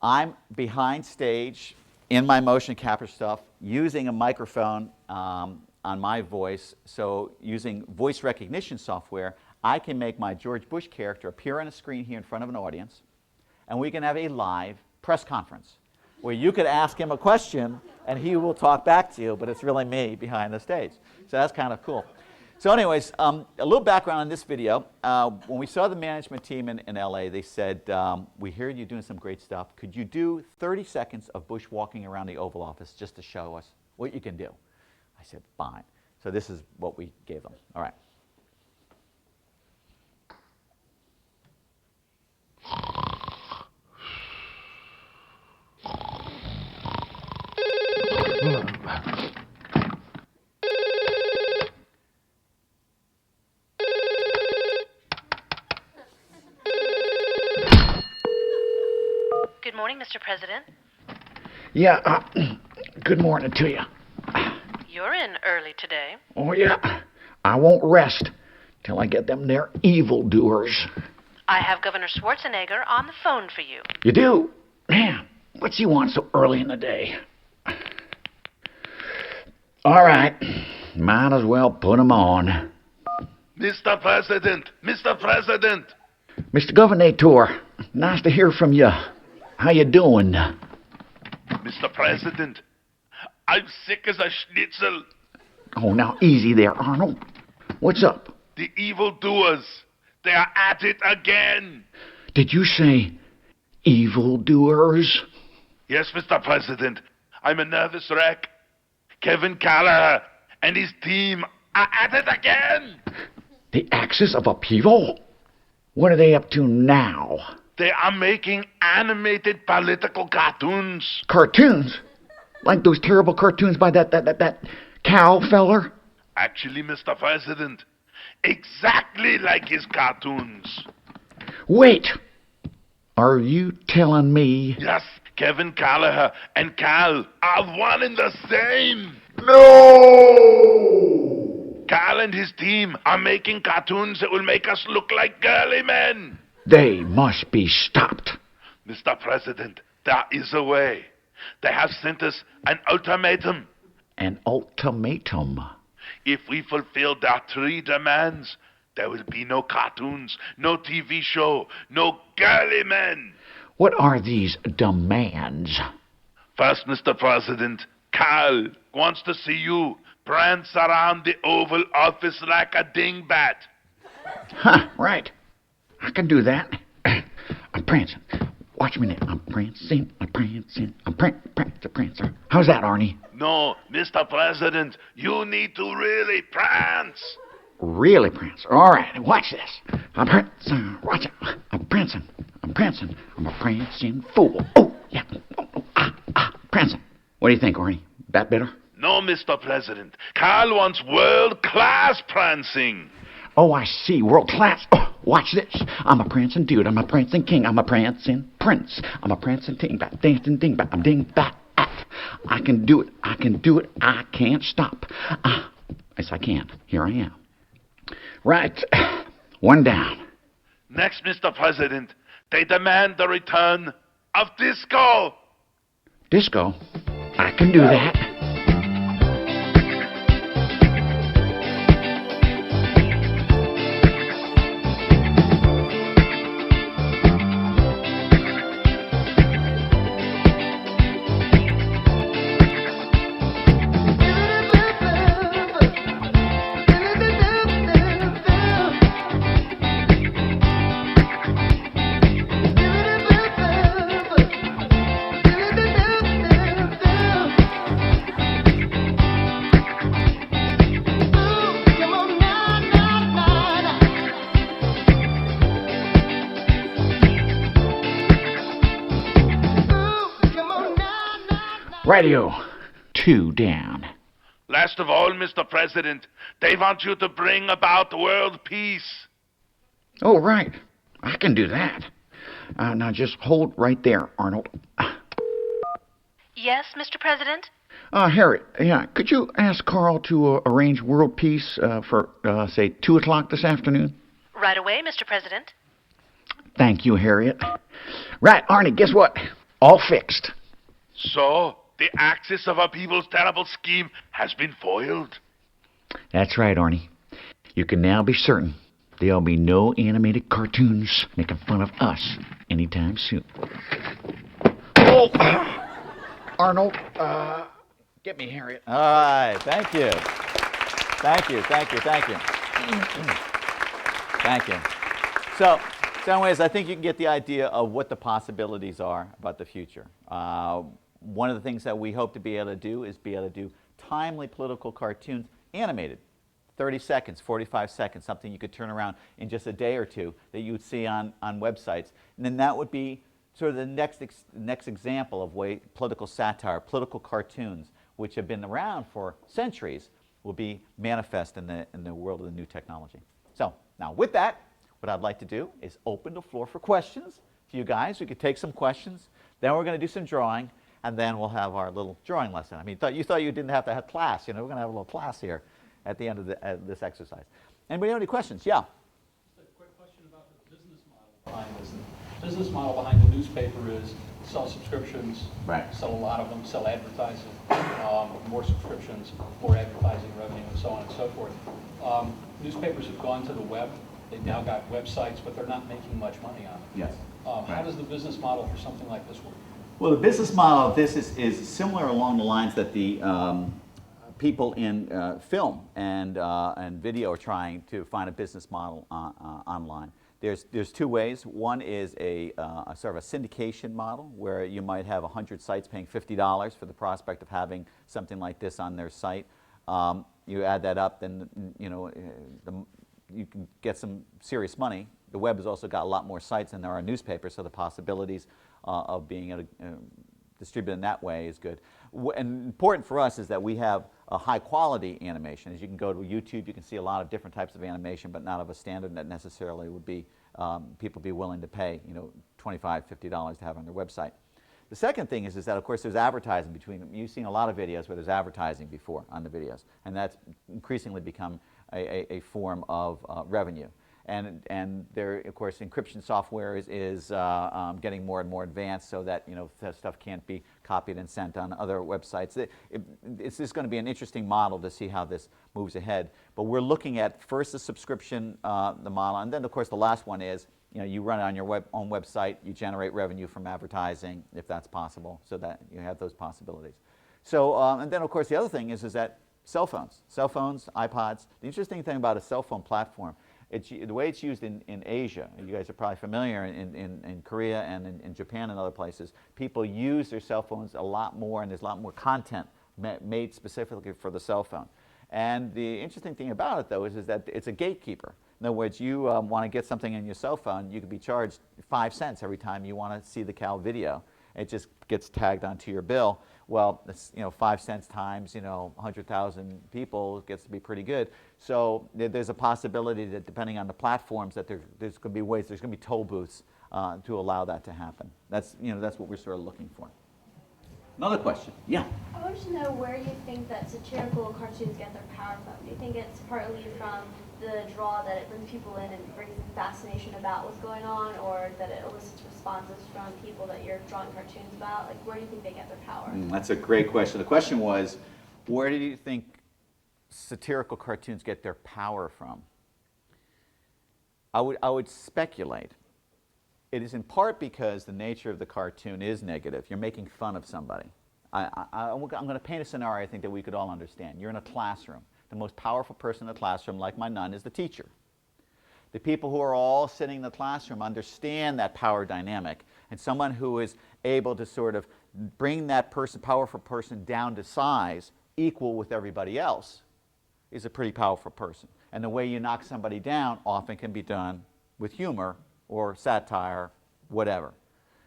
I'm behind stage in my motion capture stuff using a microphone on my voice. So using voice recognition software, I can make my George Bush character appear on a screen here in front of an audience, and we can have a live press conference where you could ask him a question and he will talk back to you, but it's really me behind the stage. So that's kind of cool. So anyways, a little background on this video. When we saw the management team in LA, they said, we hear you doing some great stuff. Could you do 30 seconds of Bush walking around the Oval Office just to show us what you can do? I said, fine. So this is what we gave them. All right. Good morning, Mr. President. Yeah, good morning to you. You're in early today. Oh, yeah. I won't rest till I get them there evildoers. I have Governor Schwarzenegger on the phone for you. You do? Man, what's he want so early in the day? All right, might as well put him on. Mr. President! Mr. President! Mr. Governator, nice to hear from you. How you doing? Mr. President, I'm sick as a schnitzel. Oh, now easy there, Arnold. What's up? The evildoers, they are at it again. Did you say evildoers? Yes, Mr. President, I'm a nervous wreck. Kevin Kallaugher and his team are at it again. The axis of upheaval? What are they up to now? They are making animated political cartoons. Cartoons? Like those terrible cartoons by that Kal feller? Actually, Mr. President, exactly like his cartoons. Wait! Are you telling me? Yes, Kevin Kallaugher and Kal are one and the same. No! Kal and his team are making cartoons that will make us look like girly men. They must be stopped. Mr. President, there is a way. They have sent us an ultimatum. An ultimatum? If we fulfill their 3 demands, there will be no cartoons, no TV show, no girly men. What are these demands? First, Mr. President, Kal wants to see you prance around the Oval Office like a dingbat. Huh, right. I can do that. I'm prancing. Watch me now. I'm prancing, I'm prancing, I'm prancing. How's that, Arnie? No, Mr. President, you need to really prance. Really prance. All right, watch this. I'm prancing. Watch it. I'm prancing. I'm prancing. I'm a prancing fool. Oh, yeah. Prancing. What do you think, Arnie? That better? No, Mr. President. Kal wants world-class prancing. Oh, I see. World class. Oh, watch this. I'm a prancing dude. I'm a prancing king. I'm a prancing prince. I'm a prancing dingbat. Dancing dingbat. I'm dingbat. I can do it. I can do it. I can't stop. Yes, I can. Here I am. Right. One down. Next, Mr. President, they demand the return of disco. Disco. I can do that. Radio. Two down. Last of all, Mr. President, they want you to bring about world peace. Oh, right. I can do that. Now just hold right there, Arnold. Yes, Mr. President? Harry, yeah, could you ask Carl to arrange world peace for, say, 2 o'clock this afternoon? Right away, Mr. President. Thank you, Harriet. Right, Arnie, guess what? All fixed. So, the axis of our people's terrible scheme has been foiled. That's right, Arnie. You can now be certain there'll be no animated cartoons making fun of us anytime soon. Oh! Arnold, get me Harriet. All right, thank you. Thank you. Thank you. So anyways, I think you can get the idea of what the possibilities are about the future. One of the things that we hope to be able to do is be able to do timely political cartoons animated. 30 seconds, 45 seconds, something you could turn around in just a day or two that you would see on websites. And then that would be sort of the next example of way political satire, political cartoons, which have been around for centuries, will be manifest in the world of the new technology. So now with that, what I'd like to do is open the floor for questions to you guys. We could take some questions, then we're going to do some drawing, and then we'll have our little drawing lesson. I mean, you thought you didn't have to have class. You know, we're going to have a little class here at the end of this exercise. Anybody have any questions? Yeah? Just a quick question about the business model behind this. The business model behind the newspaper is sell subscriptions, Right. sell a lot of them, sell advertising, more subscriptions, more advertising revenue, and so on and so forth. Newspapers have gone to the web. They've now got websites, but they're not making much money on it. Yes. How does the business model for something like this work? Well, the business model of this is similar along the lines that the people in film and video are trying to find a business model online. There's two ways. One is a sort of a syndication model where you might have 100 sites paying $50 for the prospect of having something like this on their site. You add that up, then you can get some serious money. The web has also got a lot more sites than there are newspapers, so the possibilities of being able to distribute in that way is good. And important for us is that we have a high quality animation. As you can go to YouTube, you can see a lot of different types of animation, but not of a standard that necessarily would be people be willing to pay, $25, $50 to have on their website. The second thing is that, of course, there's advertising between them. You've seen a lot of videos where there's advertising before on the videos, and that's increasingly become a form of revenue. and there, of course, encryption software is getting more and more advanced, so that stuff can't be copied and sent on other websites. It's just going to be an interesting model to see how this moves ahead. But we're looking at first the subscription, the model, and then of course the last one is you run it on your own website, you generate revenue from advertising if that's possible, so that you have those possibilities. So and then of course the other thing is that cell phones, iPods. The interesting thing about a cell phone platform, the way it's used in Asia, you guys are probably familiar, in Korea and in Japan and other places, people use their cell phones a lot more, and there's a lot more content made specifically for the cell phone. And the interesting thing about it, though, is that it's a gatekeeper. In other words, you want to get something on your cell phone, you could be charged 5 cents every time you want to see the Kal video. It just gets tagged onto your bill. Well, 5 cents times 100,000 people gets to be pretty good. So there's a possibility that depending on the platforms, that there's going to be ways, there's going to be toll booths to allow that to happen. That's what we're sort of looking for. Another question. Yeah. I wanted to know where you think that satirical cartoons get their power from. Do you think it's partly from the draw that it brings people in and brings fascination about what's going on, or that it elicits responses from people that you're drawing cartoons about? Like, where do you think they get their power? That's a great question. The question was, where do you think satirical cartoons get their power from? I would speculate. It is in part because the nature of the cartoon is negative. You're making fun of somebody. I'm going to paint a scenario I think that we could all understand. You're in a classroom. The most powerful person in the classroom, like my nun, is the teacher. The people who are all sitting in the classroom understand that power dynamic, and someone who is able to sort of bring that powerful person down to size equal with everybody else is a pretty powerful person. And the way you knock somebody down often can be done with humor or satire, whatever.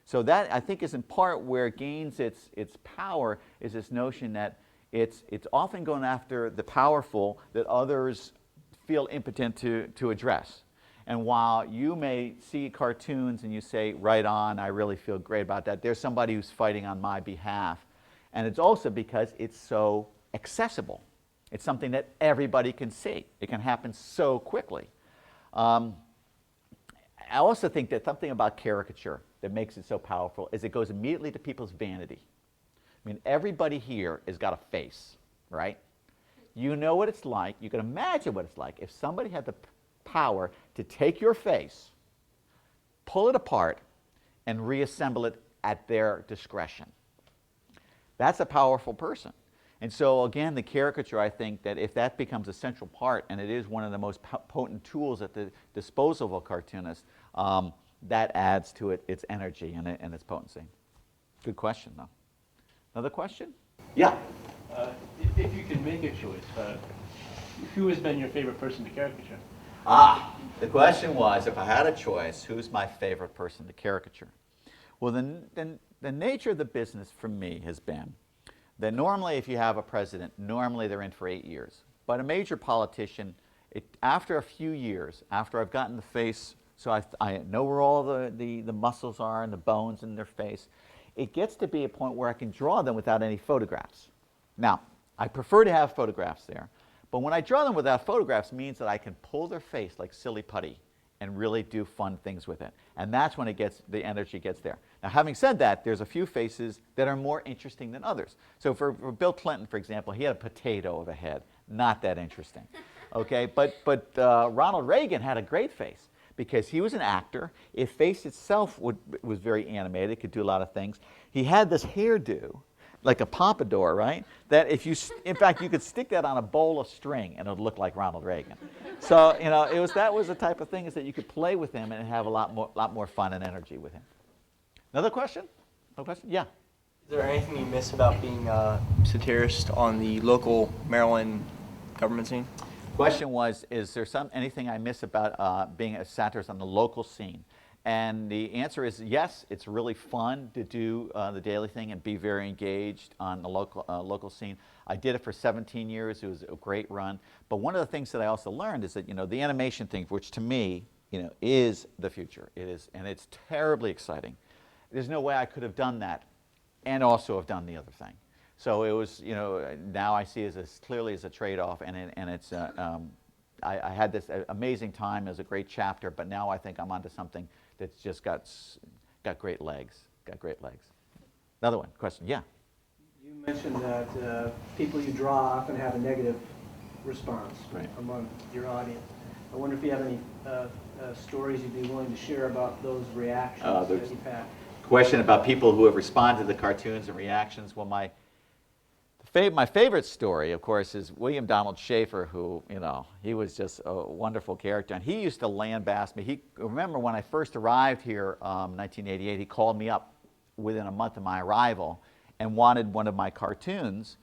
So that, I think, is in part where it gains its power, is this notion that it's often going after the powerful that others feel impotent to address. And while you may see cartoons and you say, right on, I really feel great about that, there's somebody who's fighting on my behalf. And it's also because it's so accessible. It's something that everybody can see. It can happen so quickly. I also think that something about caricature that makes it so powerful is it goes immediately to people's vanity. I mean, everybody here has got a face, right? You know what it's like. You can imagine what it's like if somebody had the power to take your face, pull it apart, and reassemble it at their discretion. That's a powerful person. And so, again, the caricature, I think that if that becomes a central part, and it is one of the most potent tools at the disposal of a cartoonist, that adds to its energy and its potency. Good question, though. Another question? Yeah. If you could make a choice, who has been your favorite person to caricature? The question was, if I had a choice, who's my favorite person to caricature? Well, the nature of the business for me has been that normally if you have a president, normally they're in for 8 years. But a major politician, after a few years, after I've gotten the face, so I know where all the muscles are and the bones in their face, it gets to be a point where I can draw them without any photographs. Now, I prefer to have photographs there, but when I draw them without photographs means that I can pull their face like silly putty and really do fun things with it. And that's when the energy gets there. Now, having said that, there's a few faces that are more interesting than others. So for Bill Clinton, for example, he had a potato of a head. Not that interesting. Okay, but Ronald Reagan had a great face because he was an actor. His face itself was very animated. It could do a lot of things. He had this hairdo, like a pompadour, right? That if you, in fact, you could stick that on a bowl of string and it would look like Ronald Reagan. So, that was the type of thing is that you could play with him and have a lot more fun and energy with him. Another question? No question? Yeah. Is there anything you miss about being a satirist on the local Maryland government scene? Question was, is there anything I miss about being a satirist on the local scene? And the answer is yes, it's really fun to do the daily thing and be very engaged on the local scene. I did it for 17 years. It was a great run. But one of the things that I also learned is that, the animation thing, which to me, is the future. It is, and it's terribly exciting. There's no way I could have done that and also have done the other thing. So it was, now I see it clearly as a trade-off, and I had this amazing time. It was a great chapter, but now I think I'm onto something that's just got great legs. Got great legs. Another one. Question. Yeah. You mentioned that people you draw often have a negative response among your audience. I wonder if you have any stories you'd be willing to share about those reactions that you've had. Question about people who have responded to the cartoons and reactions. Well, my favorite story, of course, is William Donald Schaefer, who, you know, he was just a wonderful character. And he used to lambast me. Remember when I first arrived here in 1988, he called me up within a month of my arrival and wanted one of my cartoons,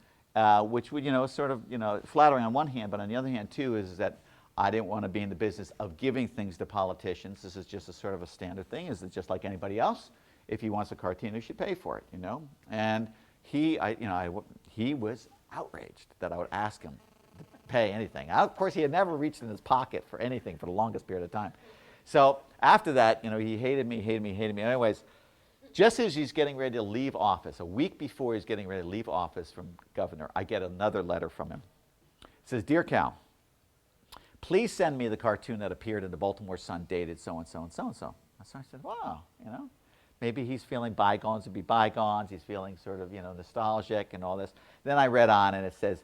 which would, you know, sort of, you know, flattering on one hand, but on the other hand, too, is that I didn't want to be in the business of giving things to politicians. This is just a sort of a standard thing. Is it just like anybody else? If he wants a cartoon, he should pay for it, you know? And he was outraged that I would ask him to pay anything. Of course, he had never reached in his pocket for anything for the longest period of time. So after that, you know, he hated me. Anyways, just as he's getting ready to leave office, a week before he's getting ready to leave office from governor, I get another letter from him. It says, "Dear Kal, please send me the cartoon that appeared in the Baltimore Sun dated so-and-so and so-and-so." So I said, wow, you know, maybe he's feeling bygones would be bygones. He's feeling sort of, you know, nostalgic and all this. Then I read on and it says,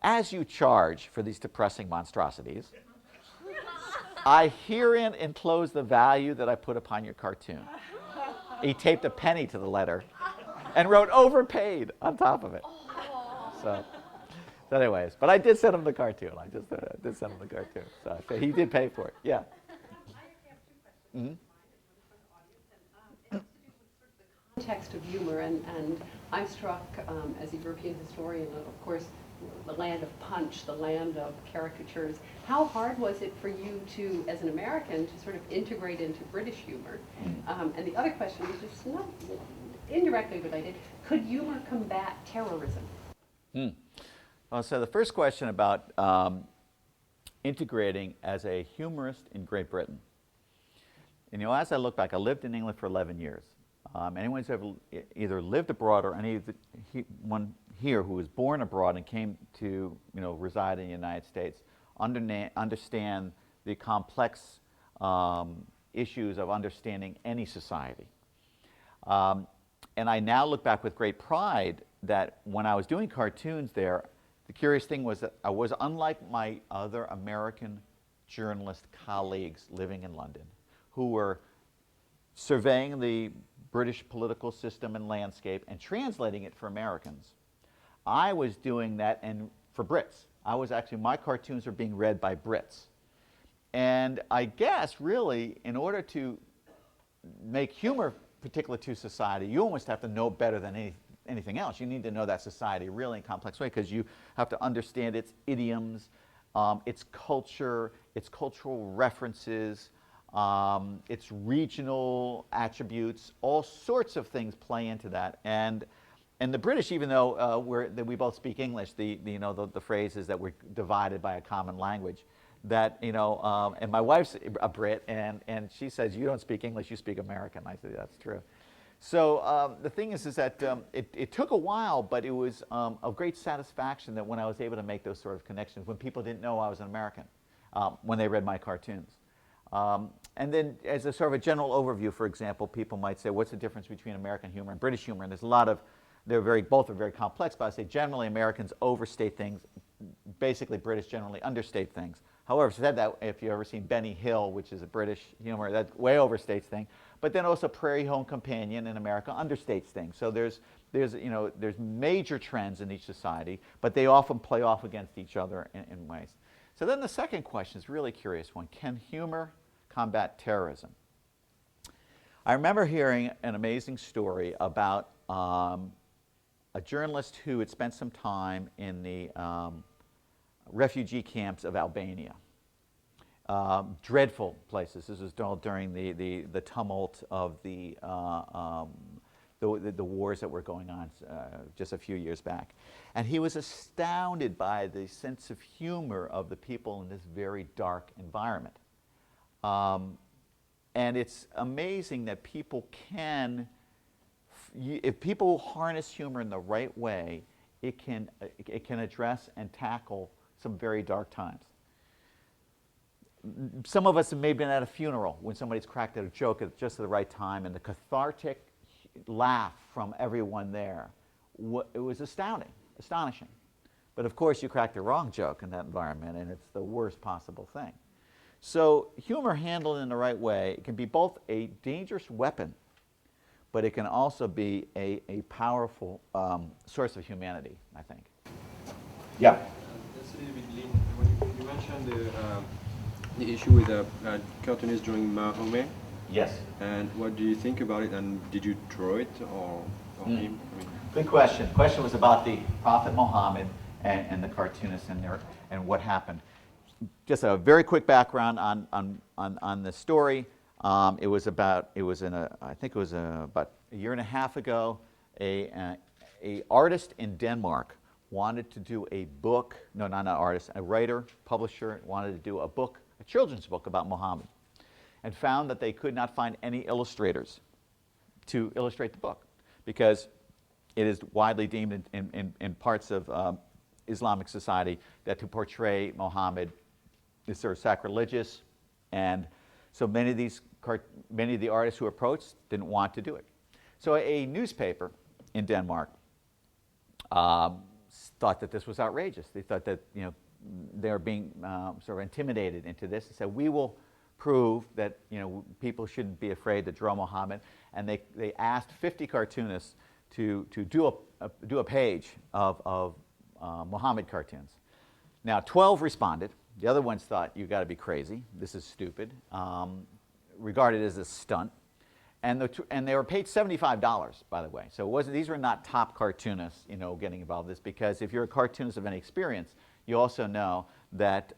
"As you charge for these depressing monstrosities, I herein enclose the value that I put upon your cartoon." He taped a penny to the letter and wrote "overpaid" on top of it. So anyways, but I did send him the cartoon. I just did send him the cartoon. So he did pay for it. Yeah. I actually have two questions. It has to do with sort of the context of humor, and I'm struck as a European historian of course, the land of punch, the land of caricatures. How hard was it for you to, as an American, to sort of integrate into British humor? And the other question is just not indirectly related. Could humor combat terrorism? So the first question about integrating as a humorist in Great Britain. And, you know, as I look back, I lived in England for 11 years. Anyone who's ever either lived abroad or anyone here who was born abroad and came to, you know, reside in the United States understand the complex issues of understanding any society. And I now look back with great pride that when I was doing cartoons there, the curious thing was that I was unlike my other American journalist colleagues living in London who were surveying the British political system and landscape and translating it for Americans. I was doing that and for Brits. My cartoons were being read by Brits. And I guess really in order to make humor particular to society, you almost have to know better than anything else. You need to know that society really in a complex way because you have to understand its idioms, its culture, its cultural references, its regional attributes. All sorts of things play into that. And the British, even though we both speak English, the phrase is that we're divided by a common language. That, you know, and my wife's a Brit, and she says, "You don't speak English, you speak American." I said, "That's true." So the thing is that it took a while, but it was of great satisfaction that when I was able to make those sort of connections, when people didn't know I was an American, when they read my cartoons. And then as a sort of a general overview, for example, people might say, what's the difference between American humor and British humor? And there's a lot of, both are very complex, but I say generally Americans overstate things. Basically, British generally understate things. However, said that, if you've ever seen Benny Hill, which is a British humor, that way overstates things. But then also Prairie Home Companion in America understates things. So there's major trends in each society, but they often play off against each other in ways. So then the second question is a really curious one. Can humor combat terrorism? I remember hearing an amazing story about a journalist who had spent some time in the refugee camps of Albania. Dreadful places. This was all during the tumult of the wars that were going on just a few years back. And he was astounded by the sense of humor of the people in this very dark environment. And it's amazing that people can, if people harness humor in the right way, it can address and tackle some very dark times. some of us have maybe been at a funeral when somebody's cracked at a joke at just the right time, and the cathartic laugh from everyone there, it was astonishing. But of course, you crack the wrong joke in that environment, and it's the worst possible thing. So humor handled in the right way, it can be both a dangerous weapon, but it can also be a powerful source of humanity, I think. Yeah? That's a little bit linked. When you mentioned the issue with the cartoonist drawing Mahomet. Yes. And what do you think about it, and did you draw it or him? I mean, good question. The question was about the Prophet Muhammad and the cartoonist and what happened. Just a very quick background on the story. I think it was about a year and a half ago, a artist in Denmark wanted to do a book, no, not an artist, a writer, publisher, wanted to do a book, a children's book about Muhammad, and found that they could not find any illustrators to illustrate the book because it is widely deemed in parts of Islamic society that to portray Muhammad is sort of sacrilegious, and so many of the artists who approached didn't want to do it. So a newspaper in Denmark thought that this was outrageous. They thought that they were being sort of intimidated into this, and said, we will prove that people shouldn't be afraid to draw Muhammad, and they asked 50 cartoonists to do a page of Muhammad cartoons. Now 12 responded. The other ones thought, you got to be crazy, this is stupid, regarded as a stunt. And they were paid $75, by the way. So these were not top cartoonists, getting involved in this, because if you're a cartoonist of any experience, you also know that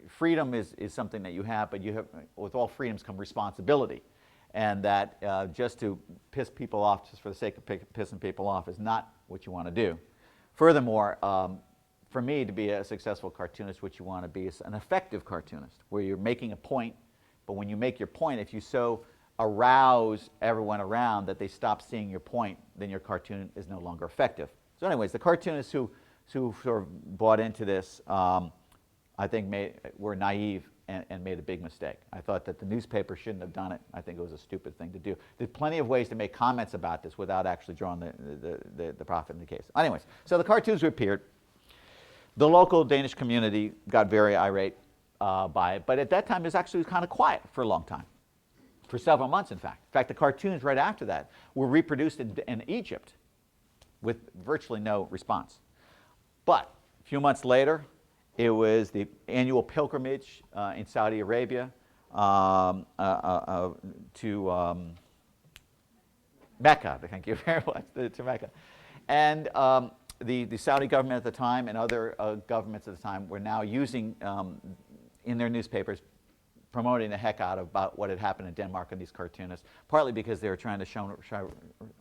freedom is something that you have, but with all freedoms come responsibility, and that just to piss people off just for the sake of pissing people off is not what you want to do. Furthermore, for me to be a successful cartoonist, what you want to be is an effective cartoonist, where you're making a point, but when you make your point, if you so arouse everyone around that they stop seeing your point, then your cartoon is no longer effective. So anyways, the cartoonists who sort of bought into this, I think were naive and made a big mistake. I thought that the newspaper shouldn't have done it. I think it was a stupid thing to do. There's plenty of ways to make comments about this without actually drawing the prophet in the case. Anyways, so the cartoons appeared. The local Danish community got very irate by it, but at that time it was actually kind of quiet for a long time, for several months in fact. In fact, the cartoons right after that were reproduced in Egypt with virtually no response. But a few months later, it was the annual pilgrimage in Saudi Arabia to Mecca, thank you very much, to Mecca. And the Saudi government at the time and other governments at the time were now using, in their newspapers, promoting the heck out about what had happened in Denmark and these cartoonists, partly because they were trying to shine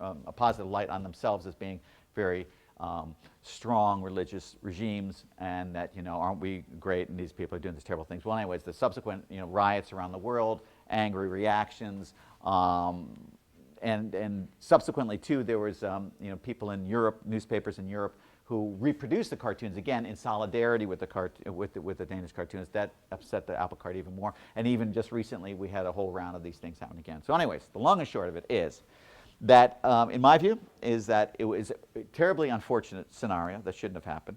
a positive light on themselves as being very strong religious regimes, and that, aren't we great, and these people are doing these terrible things. Well, anyways, the subsequent, riots around the world, angry reactions, and subsequently too, there was, people in Europe, newspapers in Europe, who reproduced the cartoons again in solidarity with the Danish cartoonists. That upset the apple cart even more. And even just recently, we had a whole round of these things happen again. So anyways, the long and short of it is that, in my view, is that it was a terribly unfortunate scenario that shouldn't have happened.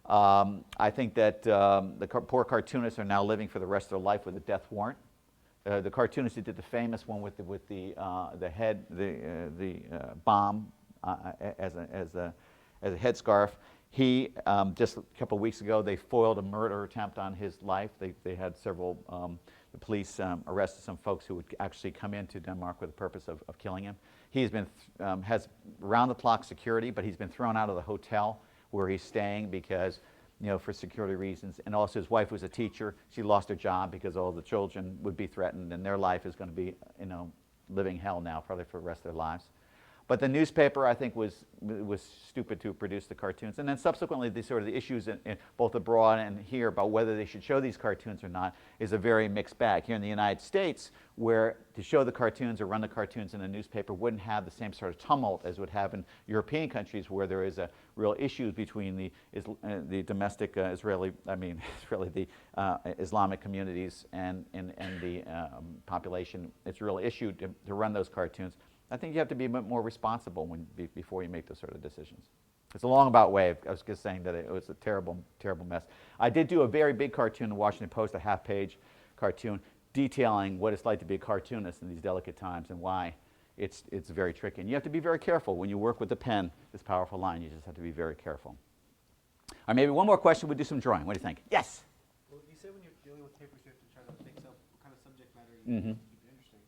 I think that the poor cartoonists are now living for the rest of their life with a death warrant. The cartoonist who did the famous one with the bomb as a headscarf, he just a couple of weeks ago they foiled a murder attempt on his life. They had several. The police arrested some folks who would actually come into Denmark with the purpose of killing him. He's been has round-the-clock security, but he's been thrown out of the hotel where he's staying because, for security reasons. And also his wife was a teacher. She lost her job because all the children would be threatened, and their life is going to be, living hell now, probably for the rest of their lives. But the newspaper, I think, was stupid to produce the cartoons. And then subsequently, the issues in both abroad and here about whether they should show these cartoons or not is a very mixed bag. Here in the United States, where to show the cartoons or run the cartoons in a newspaper wouldn't have the same sort of tumult as would have in European countries, where there is a real issue between the domestic the Islamic communities and the population. It's a real issue to run those cartoons. I think you have to be a bit more responsible before you make those sort of decisions. It's a long about way. I was just saying that it was a terrible, terrible mess. I did do a very big cartoon in the Washington Post, a half-page cartoon, detailing what it's like to be a cartoonist in these delicate times and why it's very tricky. And you have to be very careful when you work with the pen, this powerful line. You just have to be very careful. Or maybe one more question. We'll do some drawing. What do you think? Yes? Well, you said when you're dealing with papers, you have to try to fix up what kind of subject matter you keep it interesting.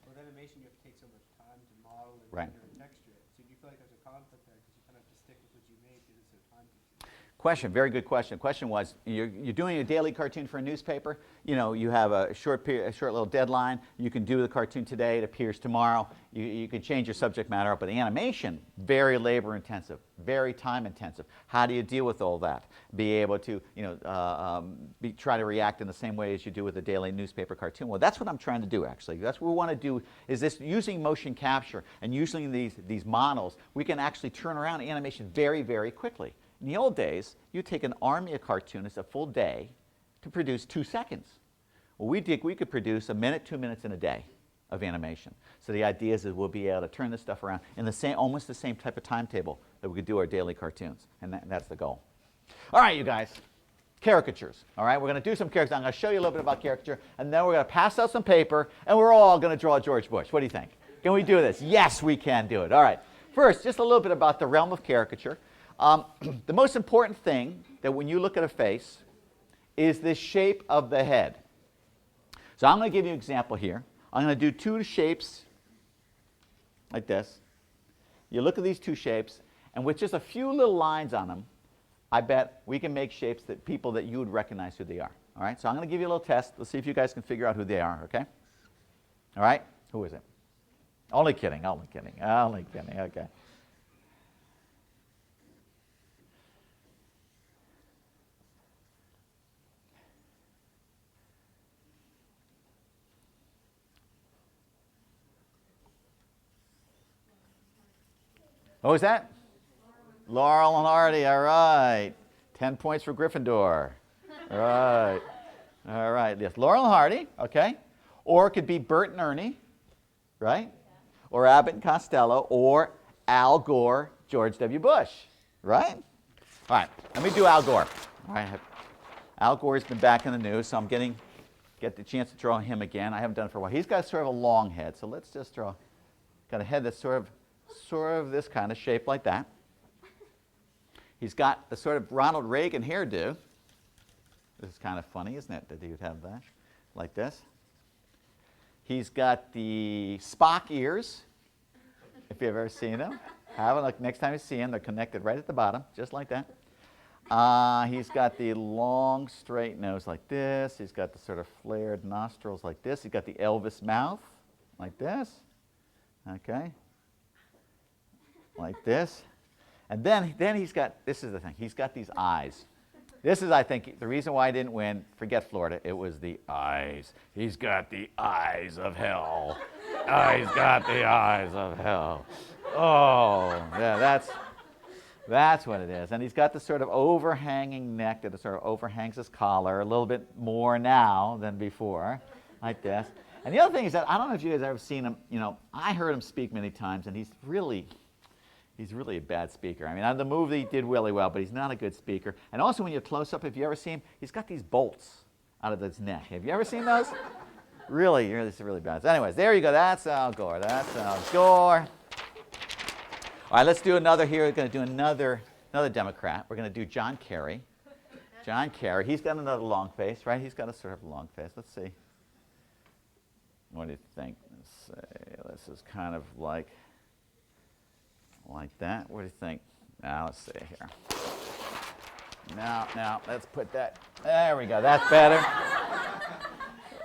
With animation, you have to take so much time to model and render and texture it. So do you feel like there's a conflict there because you kind of have to stick with what you made because it's so time consuming? Question, very good question. Question was, you're doing a daily cartoon for a newspaper. You know, you have a short little deadline. You can do the cartoon today. It appears tomorrow. You can change your subject matter up. But the animation, very labor intensive, very time intensive. How do you deal with all that? Be able to, try to react in the same way as you do with a daily newspaper cartoon. Well, that's what I'm trying to do, actually. That's what we want to do, is this, using motion capture and using these models, we can actually turn around animation very, very quickly. In the old days, you'd take an army of cartoonists a full day to produce 2 seconds. Well, we could produce a minute, 2 minutes in a day of animation. So the idea is that we'll be able to turn this stuff around in almost the same type of timetable that we could do our daily cartoons. And that's the goal. All right, you guys. Caricatures. All right, we're going to do some caricatures. I'm going to show you a little bit about caricature, and then we're going to pass out some paper, and we're all going to draw George Bush. What do you think? Can we do this? Yes, we can do it. All right. First, just a little bit about the realm of caricature. The most important thing that when you look at a face is the shape of the head. So I'm going to give you an example here. I'm going to do 2 shapes like this. You look at these 2 shapes, and with just a few little lines on them, I bet we can make shapes that people that you would recognize who they are. All right, so I'm going to give you a little test. Let's see if you guys can figure out who they are, okay? All right, who is it? Only kidding, only kidding, only kidding, okay. What was that? Laurel and Hardy, all right. 10 points for Gryffindor. All right. All right, yes, Laurel and Hardy, okay. Or it could be Bert and Ernie, right? Or Abbott and Costello, or Al Gore, George W. Bush, right? All right, let me do Al Gore. All right, Al Gore's been back in the news, so I'm get the chance to draw him again. I haven't done it for a while. He's got sort of a long head, so let's just draw, got a head that's sort of this kind of shape like that. He's got the sort of Ronald Reagan hairdo. This is kind of funny, isn't it, that he would have that, like this. He's got the Spock ears, if you've ever seen them. Have a look next time you see them. They're connected right at the bottom, just like that. He's got the long, straight nose like this. He's got the sort of flared nostrils like this. He's got the Elvis mouth, like this. Okay. Like this. And then he's got, this is the thing, he's got these eyes. This is, I think, the reason why I didn't win. Forget Florida. It was the eyes. He's got the eyes of hell. He's got the eyes of hell. Oh, yeah, that's what it is. And he's got the sort of overhanging neck that sort of overhangs his collar a little bit more now than before, like this. And the other thing is that I don't know if you guys have ever seen him. You know, I heard him speak many times, and he's really a bad speaker. I mean, on the movie he did really well, but he's not a good speaker. And also when you close up, if you ever see him, he's got these bolts out of his neck. Have you ever seen those? Really, this is really bad. So anyways, there you go. That's Al Gore. That's Al Gore. All right, let's do another here. We're going to do another Democrat. We're going to do John Kerry. John Kerry. He's got another long face, right? He's got a sort of long face. Let's see. What do you think? Let's say this is kind of like that. What do you think? Now, let's see here. Now, let's put that. There we go. That's better.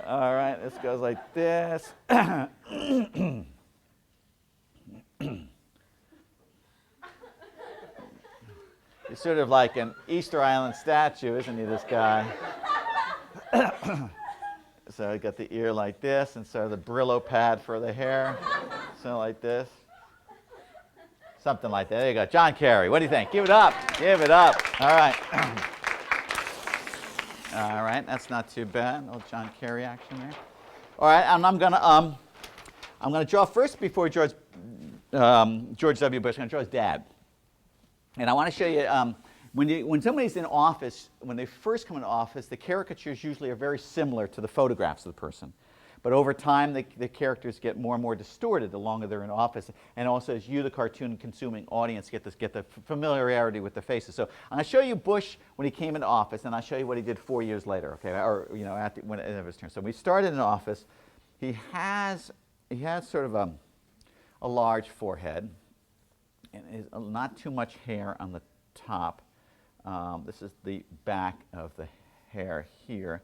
All right, this goes like this. He's sort of like an Easter Island statue, isn't he, this guy? So I got the ear like this, and sort of the Brillo pad for the hair. So like this. Something like that. There you go. John Kerry. What do you think? Give it up. Give it up. All right. All right. That's not too bad. A little John Kerry action there. All right. And I'm gonna draw first before George W. Bush. I'm gonna draw his dad. And I want to show you when somebody's in office, when they first come into office, the caricatures usually are very similar to the photographs of the person. But over time, the characters get more and more distorted the longer they're in office. And also, as you, the cartoon-consuming audience, get the familiarity with the faces. So I'm going to show you Bush when he came into office, and I'll show you what he did 4 years later, okay? Or, you know, when it was his turn. So when he started in office, he has sort of a large forehead, and not too much hair on the top. This is the back of the hair here,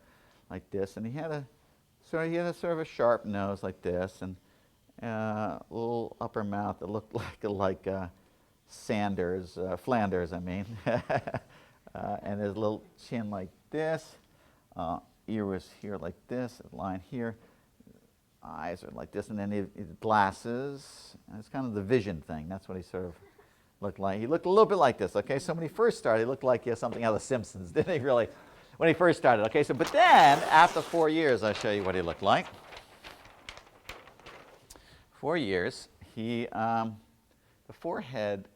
like this. And he had a sort of a sharp nose like this, and a little upper mouth that looked like Flanders, I mean. And his little chin like this. Ear was here like this, a line here. Eyes are like this, and then his glasses. And it's kind of the vision thing. That's what he sort of looked like. He looked a little bit like this, okay? So when he first started, he looked like something out of The Simpsons, didn't he, really? When he first started, okay? So, but then, after 4 years, I'll show you what he looked like. 4 years, the forehead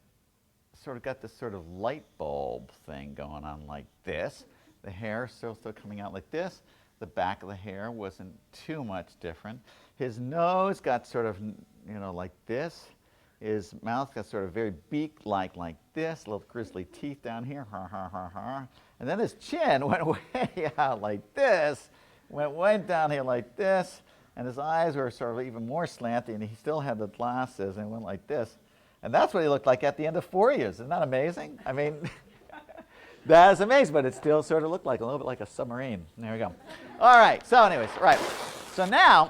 sort of got this sort of light bulb thing going on like this. The hair still coming out like this. The back of the hair wasn't too much different. His nose got sort of, you know, like this. His mouth got sort of very beak-like like this, little grisly teeth down here, ha, ha, ha, ha. And then his chin went way out like this, went way down here like this, and his eyes were sort of even more slanty, and he still had the glasses, and went like this. And that's what he looked like at the end of 4 years. Isn't that amazing? I mean, that is amazing, but it still sort of looked like a little bit like a submarine. There we go. All right, so anyways, right. So now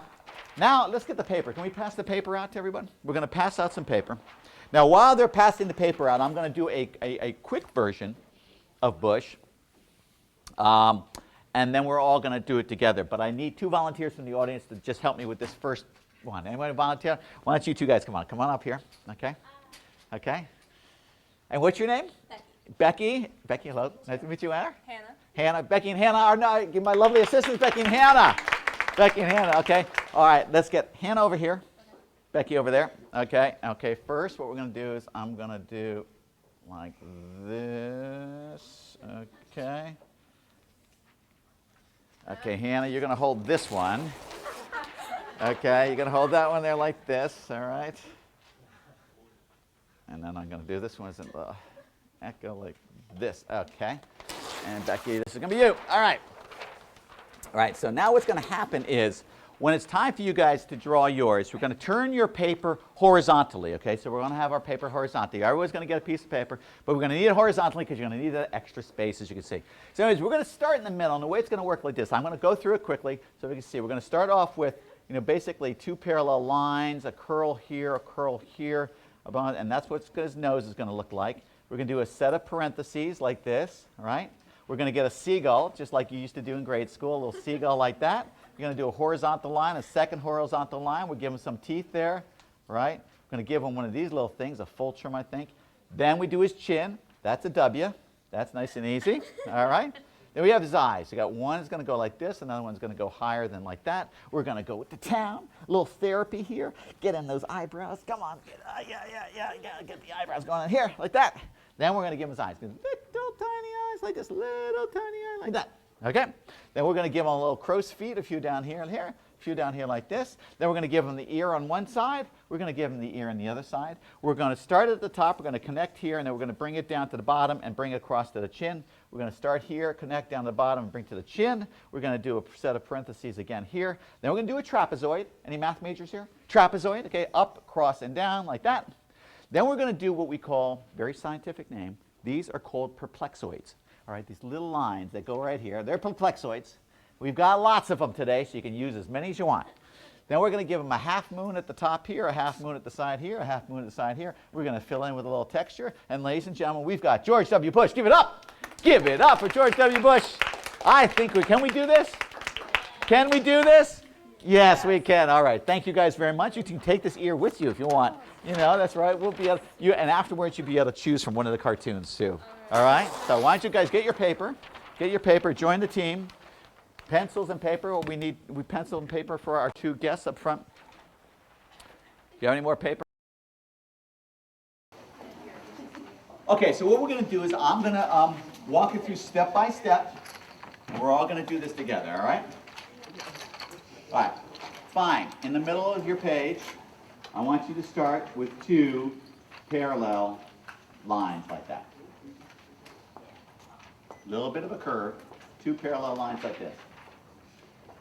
let's get the paper. Can we pass the paper out to everyone? We're going to pass out some paper. Now, while they're passing the paper out, I'm going to do a quick version of Bush. And then we're all going to do it together. But I need 2 volunteers from the audience to just help me with this first one. Anyone volunteer? Why don't you 2 guys come on? Come on up here. Okay? Okay. And what's your name? Becky. Becky, hello. Nice to meet you, Anna. Hannah. Hannah. Becky and Hannah are not, my lovely assistants, Becky and Hannah. Becky and Hannah, okay. All right, let's get Hannah over here. Becky over there. Okay. Okay, first what we're going to do is I'm going to do like this. Okay. Okay, Hannah, you're going to hold this one. Okay, you're going to hold that one there like this, all right? And then I'm going to do this one as an echo like this. Okay. And Becky, this is going to be you. All right. All right, so now what's going to happen is when it's time for you guys to draw yours, we're going to turn your paper horizontally, okay? So we're going to have our paper horizontally. Everyone's going to get a piece of paper, but we're going to need it horizontally because you're going to need that extra space, as you can see. So anyways, we're going to start in the middle, and the way it's going to work like this, I'm going to go through it quickly so we can see. We're going to start off with, you know, basically 2 parallel lines, a curl here, and that's what his nose is going to look like. We're going to do a set of parentheses like this, all right? We're going to get a seagull, just like you used to do in grade school, a little seagull like that. We're going to do a horizontal line, a second horizontal line. We'll give him some teeth there, right? We're going to give him one of these little things, a fulcrum, I think. Then we do his chin. That's a W. That's nice and easy, all right? Then we have his eyes. You got one is going to go like this, another one's going to go higher than like that. We're going to go with the town, a little therapy here. Get in those eyebrows. Come on, get the eyebrows going on here, like that. Then we're going to give him his eyes. Little tiny eyes like this, little tiny eye like that. Okay? Then we're going to give him a little crow's feet, a few down here and here, a few down here like this. Then we're going to give him the ear on one side. We're going to give him the ear on the other side. We're going to start at the top. We're going to connect here, and then we're going to bring it down to the bottom and bring it across to the chin. We're going to start here, connect down to the bottom, and bring to the chin. We're going to do a set of parentheses again here. Then we're going to do a trapezoid. Any math majors here? Trapezoid, okay, up, across, and down like that. Then we're going to do what we call, very scientific name, these are called perplexoids. All right, these little lines that go right here, they're perplexoids. We've got lots of them today, so you can use as many as you want. Then we're going to give them a half moon at the top here, a half moon at the side here, a half moon at the side here. We're going to fill in with a little texture. And ladies and gentlemen, we've got George W. Bush. Give it up. Give it up for George W. Bush. I think can we do this? Can we do this? Yes, we can. All right. Thank you guys very much. You can take this ear with you if you want. You know, that's right. We'll be able and afterwards you'll be able to choose from one of the cartoons too. All right? So why don't you guys get your paper. Get your paper. Join the team. Pencils and paper. We pencil and paper for our two guests up front. Do you have any more paper? Okay, so what we're going to do is I'm going to walk you through step by step, and we're all going to do this together, all right? All right, fine. In the middle of your page, I want you to start with 2 parallel lines like that. A little bit of a curve, 2 parallel lines like this.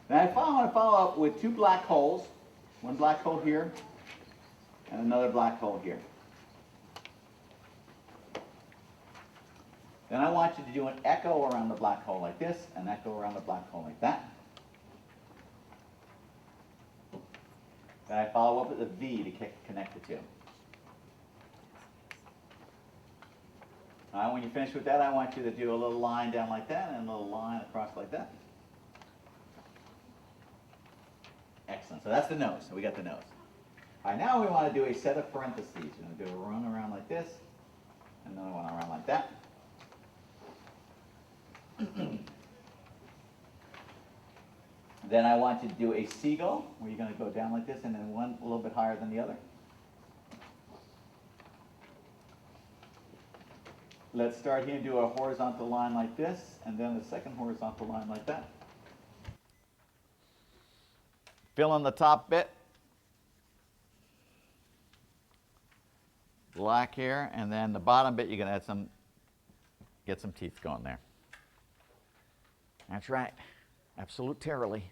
Now I want to follow up with 2 black holes, one black hole here and another black hole here. Then I want you to do an echo around the black hole like this, an echo around the black hole like that. Then I follow up with a V to connect the two. All right, when you finish with that, I want you to do a little line down like that and a little line across like that. Excellent. So that's the nose. So we got the nose. All right, now we want to do a set of parentheses. We're going to do a run around like this, another one around like that. Then I want you to do a seagull, where you're going to go down like this, and then one a little bit higher than the other. Let's start here and do a horizontal line like this, and then a second horizontal line like that. Fill in the top bit. Black here, and then the bottom bit, you're going to add get some teeth going there. That's right. Absolutely.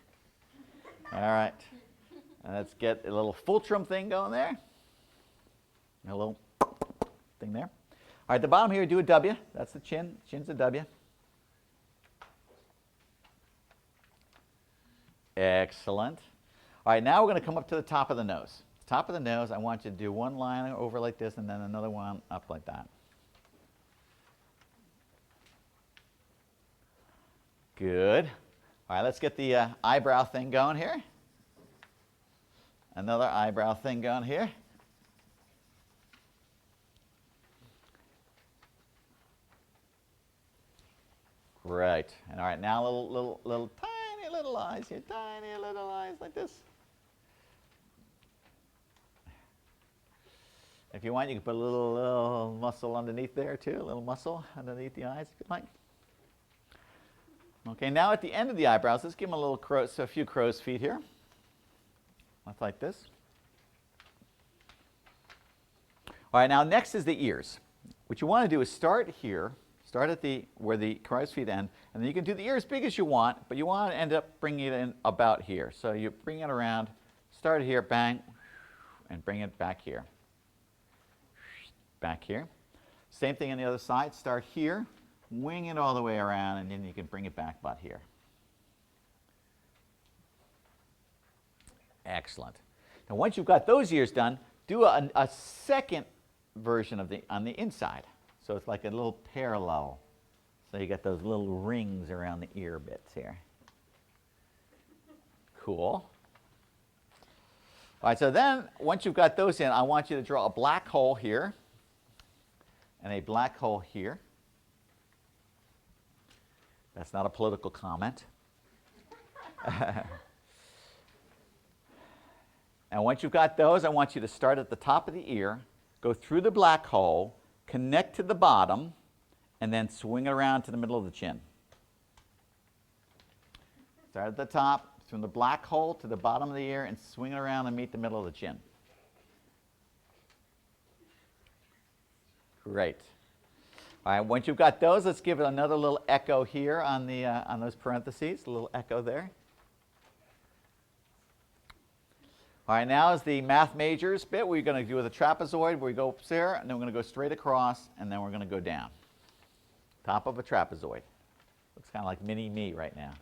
All right. Let's get a little fulcrum thing going there. A little thing there. All right, the bottom here, do a W. That's the chin. Chin's a W. Excellent. All right, now we're going to come up to the top of the nose. Top of the nose, I want you to do one line over like this and then another one up like that. Good. All right, let's get the eyebrow thing going here. Another eyebrow thing going here. Great. And all right, now little tiny little eyes here, tiny little eyes like this. If you want, you can put a little muscle underneath there too, a little muscle underneath the eyes if you like. Okay, now at the end of the eyebrows, let's give them a few crow's feet here. That's like this. All right, now next is the ears. What you want to do is start here, start at where the crow's feet end, and then you can do the ear as big as you want, but you want to end up bringing it in about here. So you bring it around, start here, bang, and bring it back here. Back here. Same thing on the other side. Start here, wing it all the way around, and then you can bring it back about here. Excellent. Now once you've got those ears done, do a second version on the inside. So it's like a little parallel. So you got those little rings around the ear bits here. Cool. All right, so then once you've got those in, I want you to draw a black hole here and a black hole here. That's not a political comment. And once you've got those, I want you to start at the top of the ear, go through the black hole, connect to the bottom, and then swing it around to the middle of the chin. Start at the top, from the black hole to the bottom of the ear, and swing it around and meet the middle of the chin. Great. All right, once you've got those, let's give it another little echo here on those parentheses, a little echo there. All right, now is the math majors bit. We're going to do with a trapezoid where we go up there, and then we're going to go straight across, and then we're going to go down. Top of a trapezoid. Looks kind of like mini-me right now.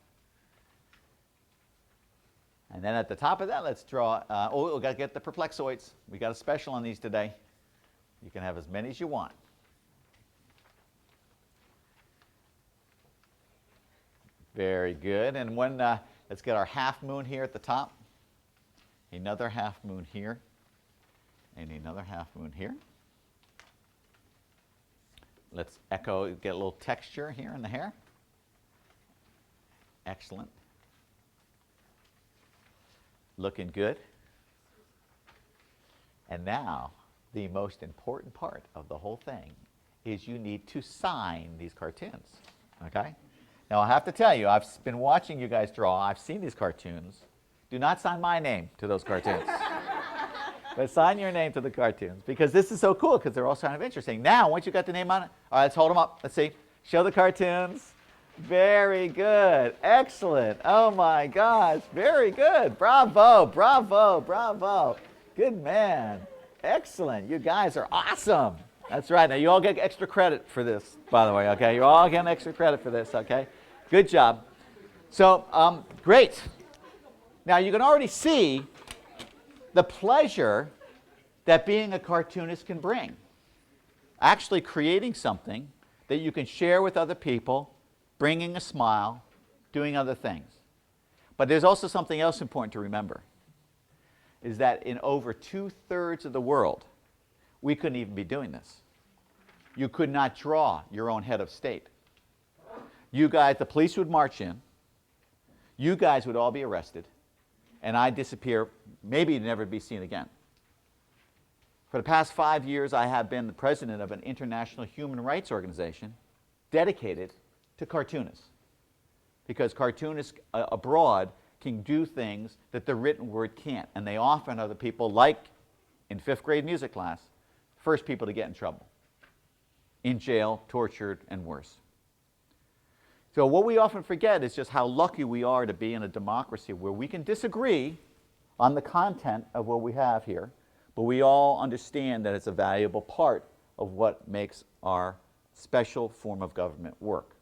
And then at the top of that, let's draw, we got to get the perplexoids. We got a special on these today. You can have as many as you want. Very good. And when, let's get our half moon here at the top. Another half moon here. And another half moon here. Let's get a little texture here in the hair. Excellent. Looking good. And now, the most important part of the whole thing is you need to sign these cartoons, okay? Now, I have to tell you, I've been watching you guys draw. I've seen these cartoons. Do not sign my name to those cartoons. But sign your name to the cartoons, because this is so cool, because they're all kind of interesting. Now, once you got the name on it, all right, let's hold them up. Let's see. Show the cartoons. Very good. Excellent. Oh, my gosh. Very good. Bravo, bravo, bravo. Good man. Excellent. You guys are awesome. That's right. Now, you all get extra credit for this, by the way, okay? You're all getting extra credit for this, okay? Good job. So, great. Now, you can already see the pleasure that being a cartoonist can bring. Actually creating something that you can share with other people, bringing a smile, doing other things. But there's also something else important to remember, is that in over 2/3 of the world, we couldn't even be doing this. You could not draw your own head of state. You guys, the police would march in, you guys would all be arrested, and I'd disappear, maybe never be seen again. For the past 5 years, I have been the president of an international human rights organization dedicated to cartoonists, because cartoonists abroad can do things that the written word can't, and they often are the people, like in 5th grade music class, first people to get in trouble, in jail, tortured, and worse. So what we often forget is just how lucky we are to be in a democracy where we can disagree on the content of what we have here, but we all understand that it's a valuable part of what makes our special form of government work.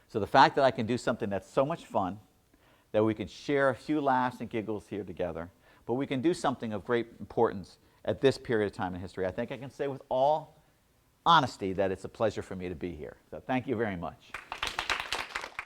So the fact that I can do something that's so much fun, that we can share a few laughs and giggles here together, but we can do something of great importance at this period of time in history, I think I can say with all honesty that it's a pleasure for me to be here. So thank you very much.